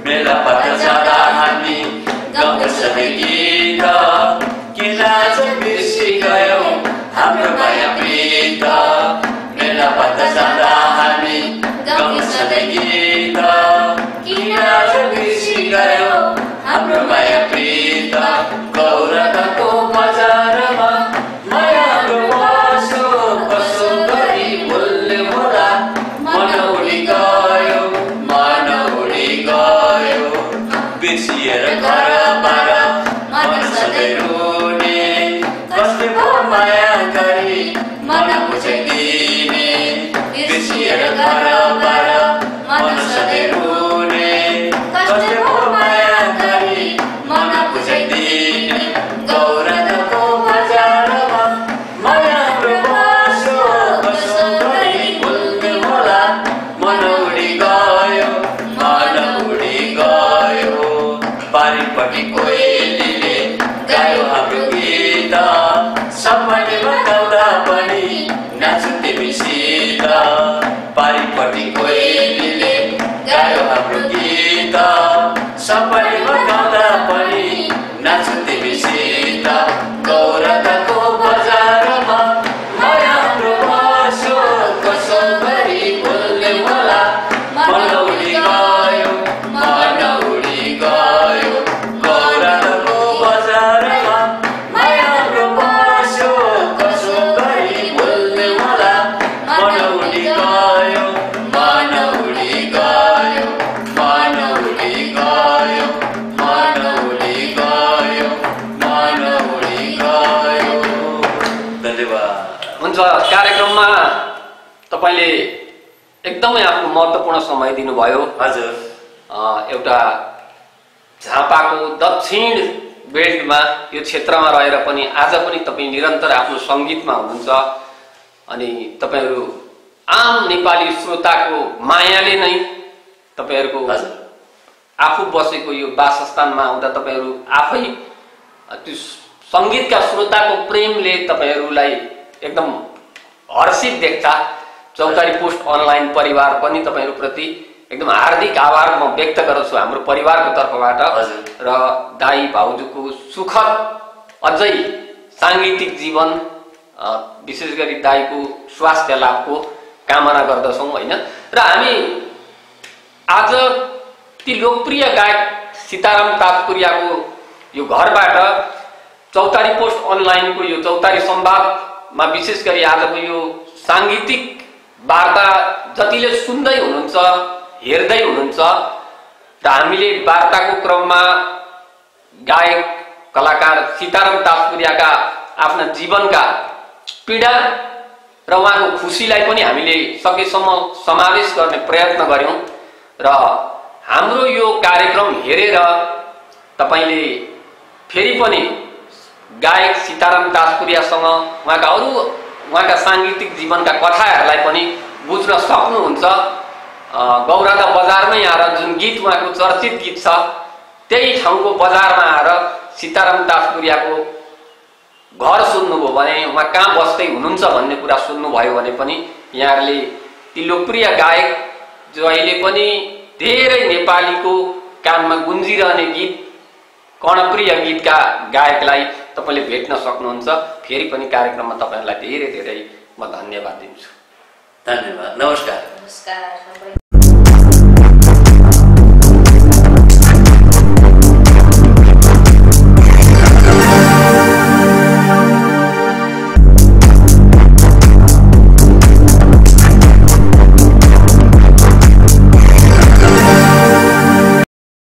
मेलाबाट जाँदा हामी गाउँछौँ गीत किन चाहिँ बिर्सी गयौँ हाम्रो माया प्रीत। मेलाबाट जाँदा हामी गाउँछौँ गीत किन चाहिँ बिर्सी गयौँ हाम्रो माया प्रीत। गौरादको बजारमा माया हाम्रो बस्यो कसो गरी भुल्ने होला मन उडी गयो मन उडी गयो। बिर्सिएर घरबाट मन सधैँ रुने कसले पो माया गरी मन बुझाइदिने। बिर्सिएर घरबाट मन सधैँ रुने कसले पो माया गरी मन बुझाइदिने। गौरादको बजारमा माया हाम्रो बस्यो कसो गरी भुल्ने होला मन उडी गयो मन उडी गयो। पारिपट्टि कोइलीले गायो हाम्रो गीत सबैले बताउँदा पनि नाच्छु तिमीसित। पारिपट्टि कोइलीले गायो हाम्रो गीत सबैले बताउँदा पनि नाच्छु तिमीसित। गौरादको बजारमा माया हाम्रो बस्यो कसो गरी भुल्ने होला मन उडी गयो मन उडी गयो। गौरादको बजारमा माया हाम्रो बस्यो कसो गरी भुल्ने होला मन उडी गयो मन उडी गयो मन उडी गयो मन उडी गयो मन उडी गयो। धन्यवाद। हुन्छ। कार्यक्रममा तपाईँले एकदमै आफ्नो महत्त्वपूर्ण समय दिनुभयो। हजुर। एउटा झापाको दक्षिण बेल्टमा यो क्षेत्रमा रहेर पनि आज पनि तपाईँ निरन्तर आफ्नो सङ्गीतमा हुनुहुन्छ अनि तपाईँहरू आम नेपाली श्रोताको मायाले नै तपाईँहरूको आफू बसेको यो वासस्थानमा आउँदा तपाईँहरू आफै त्यो सङ्गीतका श्रोताको प्रेमले तपाईँहरूलाई एकदम हर्षित देख्छ। चौतारी पोस्ट अनलाइन परिवार पनि तपाईँहरूप्रति एकदम हार्दिक आभार म व्यक्त गर्छु हाम्रो परिवारको तर्फबाट। र दाई भाउजूको सुखद अझै साङ्गीतिक जीवन विशेष गरी दाईको स्वास्थ्य लाभको कामना गर्दछौँ होइन। र हामी आज ती लोकप्रिय गायक सीताराम ताजपुरियाको यो घरबाट चौतारी पोस्ट अनलाइनको यो चौतारी संवादमा विशेष गरी आजको यो साङ्गीतिक वार्ता जतिले सुन्दै हुनुहुन्छ हेर्दै हुनुहुन्छ र हामीले वार्ताको क्रममा गायक कलाकार सीताराम ताजपुरियाका आफ्ना जीवनका पीडा र उहाँको खुसीलाई पनि हामीले सकेसम्म समावेश गर्ने प्रयत्न गर्यौं। र हाम्रो यो कार्यक्रम हेरेर तपाईले फेरि पनि गायक सीताराम ताजपुरियासँग उहाँका साङ्गीतिक जीवनका कथाहरूलाई पनि बुझ्न सक्नुहुन्छ। गौरादा बजारमै आएर जुन गीत उहाँको चर्चित गीत छ त्यही ठाउँको बजारमा आएर सीताराम ताजपुरियाको घर सुन्नुभयो भने उहाँ कहाँ बस्दै हुनुहुन्छ भन्ने कुरा सुन्नुभयो भने पनि यहाँहरूले ती लोकप्रिय गायक जो अहिले पनि धेरै नेपालीको कानमा गुन्जिरहने गीत कर्णप्रिय गीतका गायकलाई तपाईले भेट्न सक्नुहुन्छ। फेरि पनि कार्यक्रममा तपाईहरुलाई धेरै धेरै म धन्यवाद दिन्छु। धन्यवाद। नमस्कार। नमस्कार।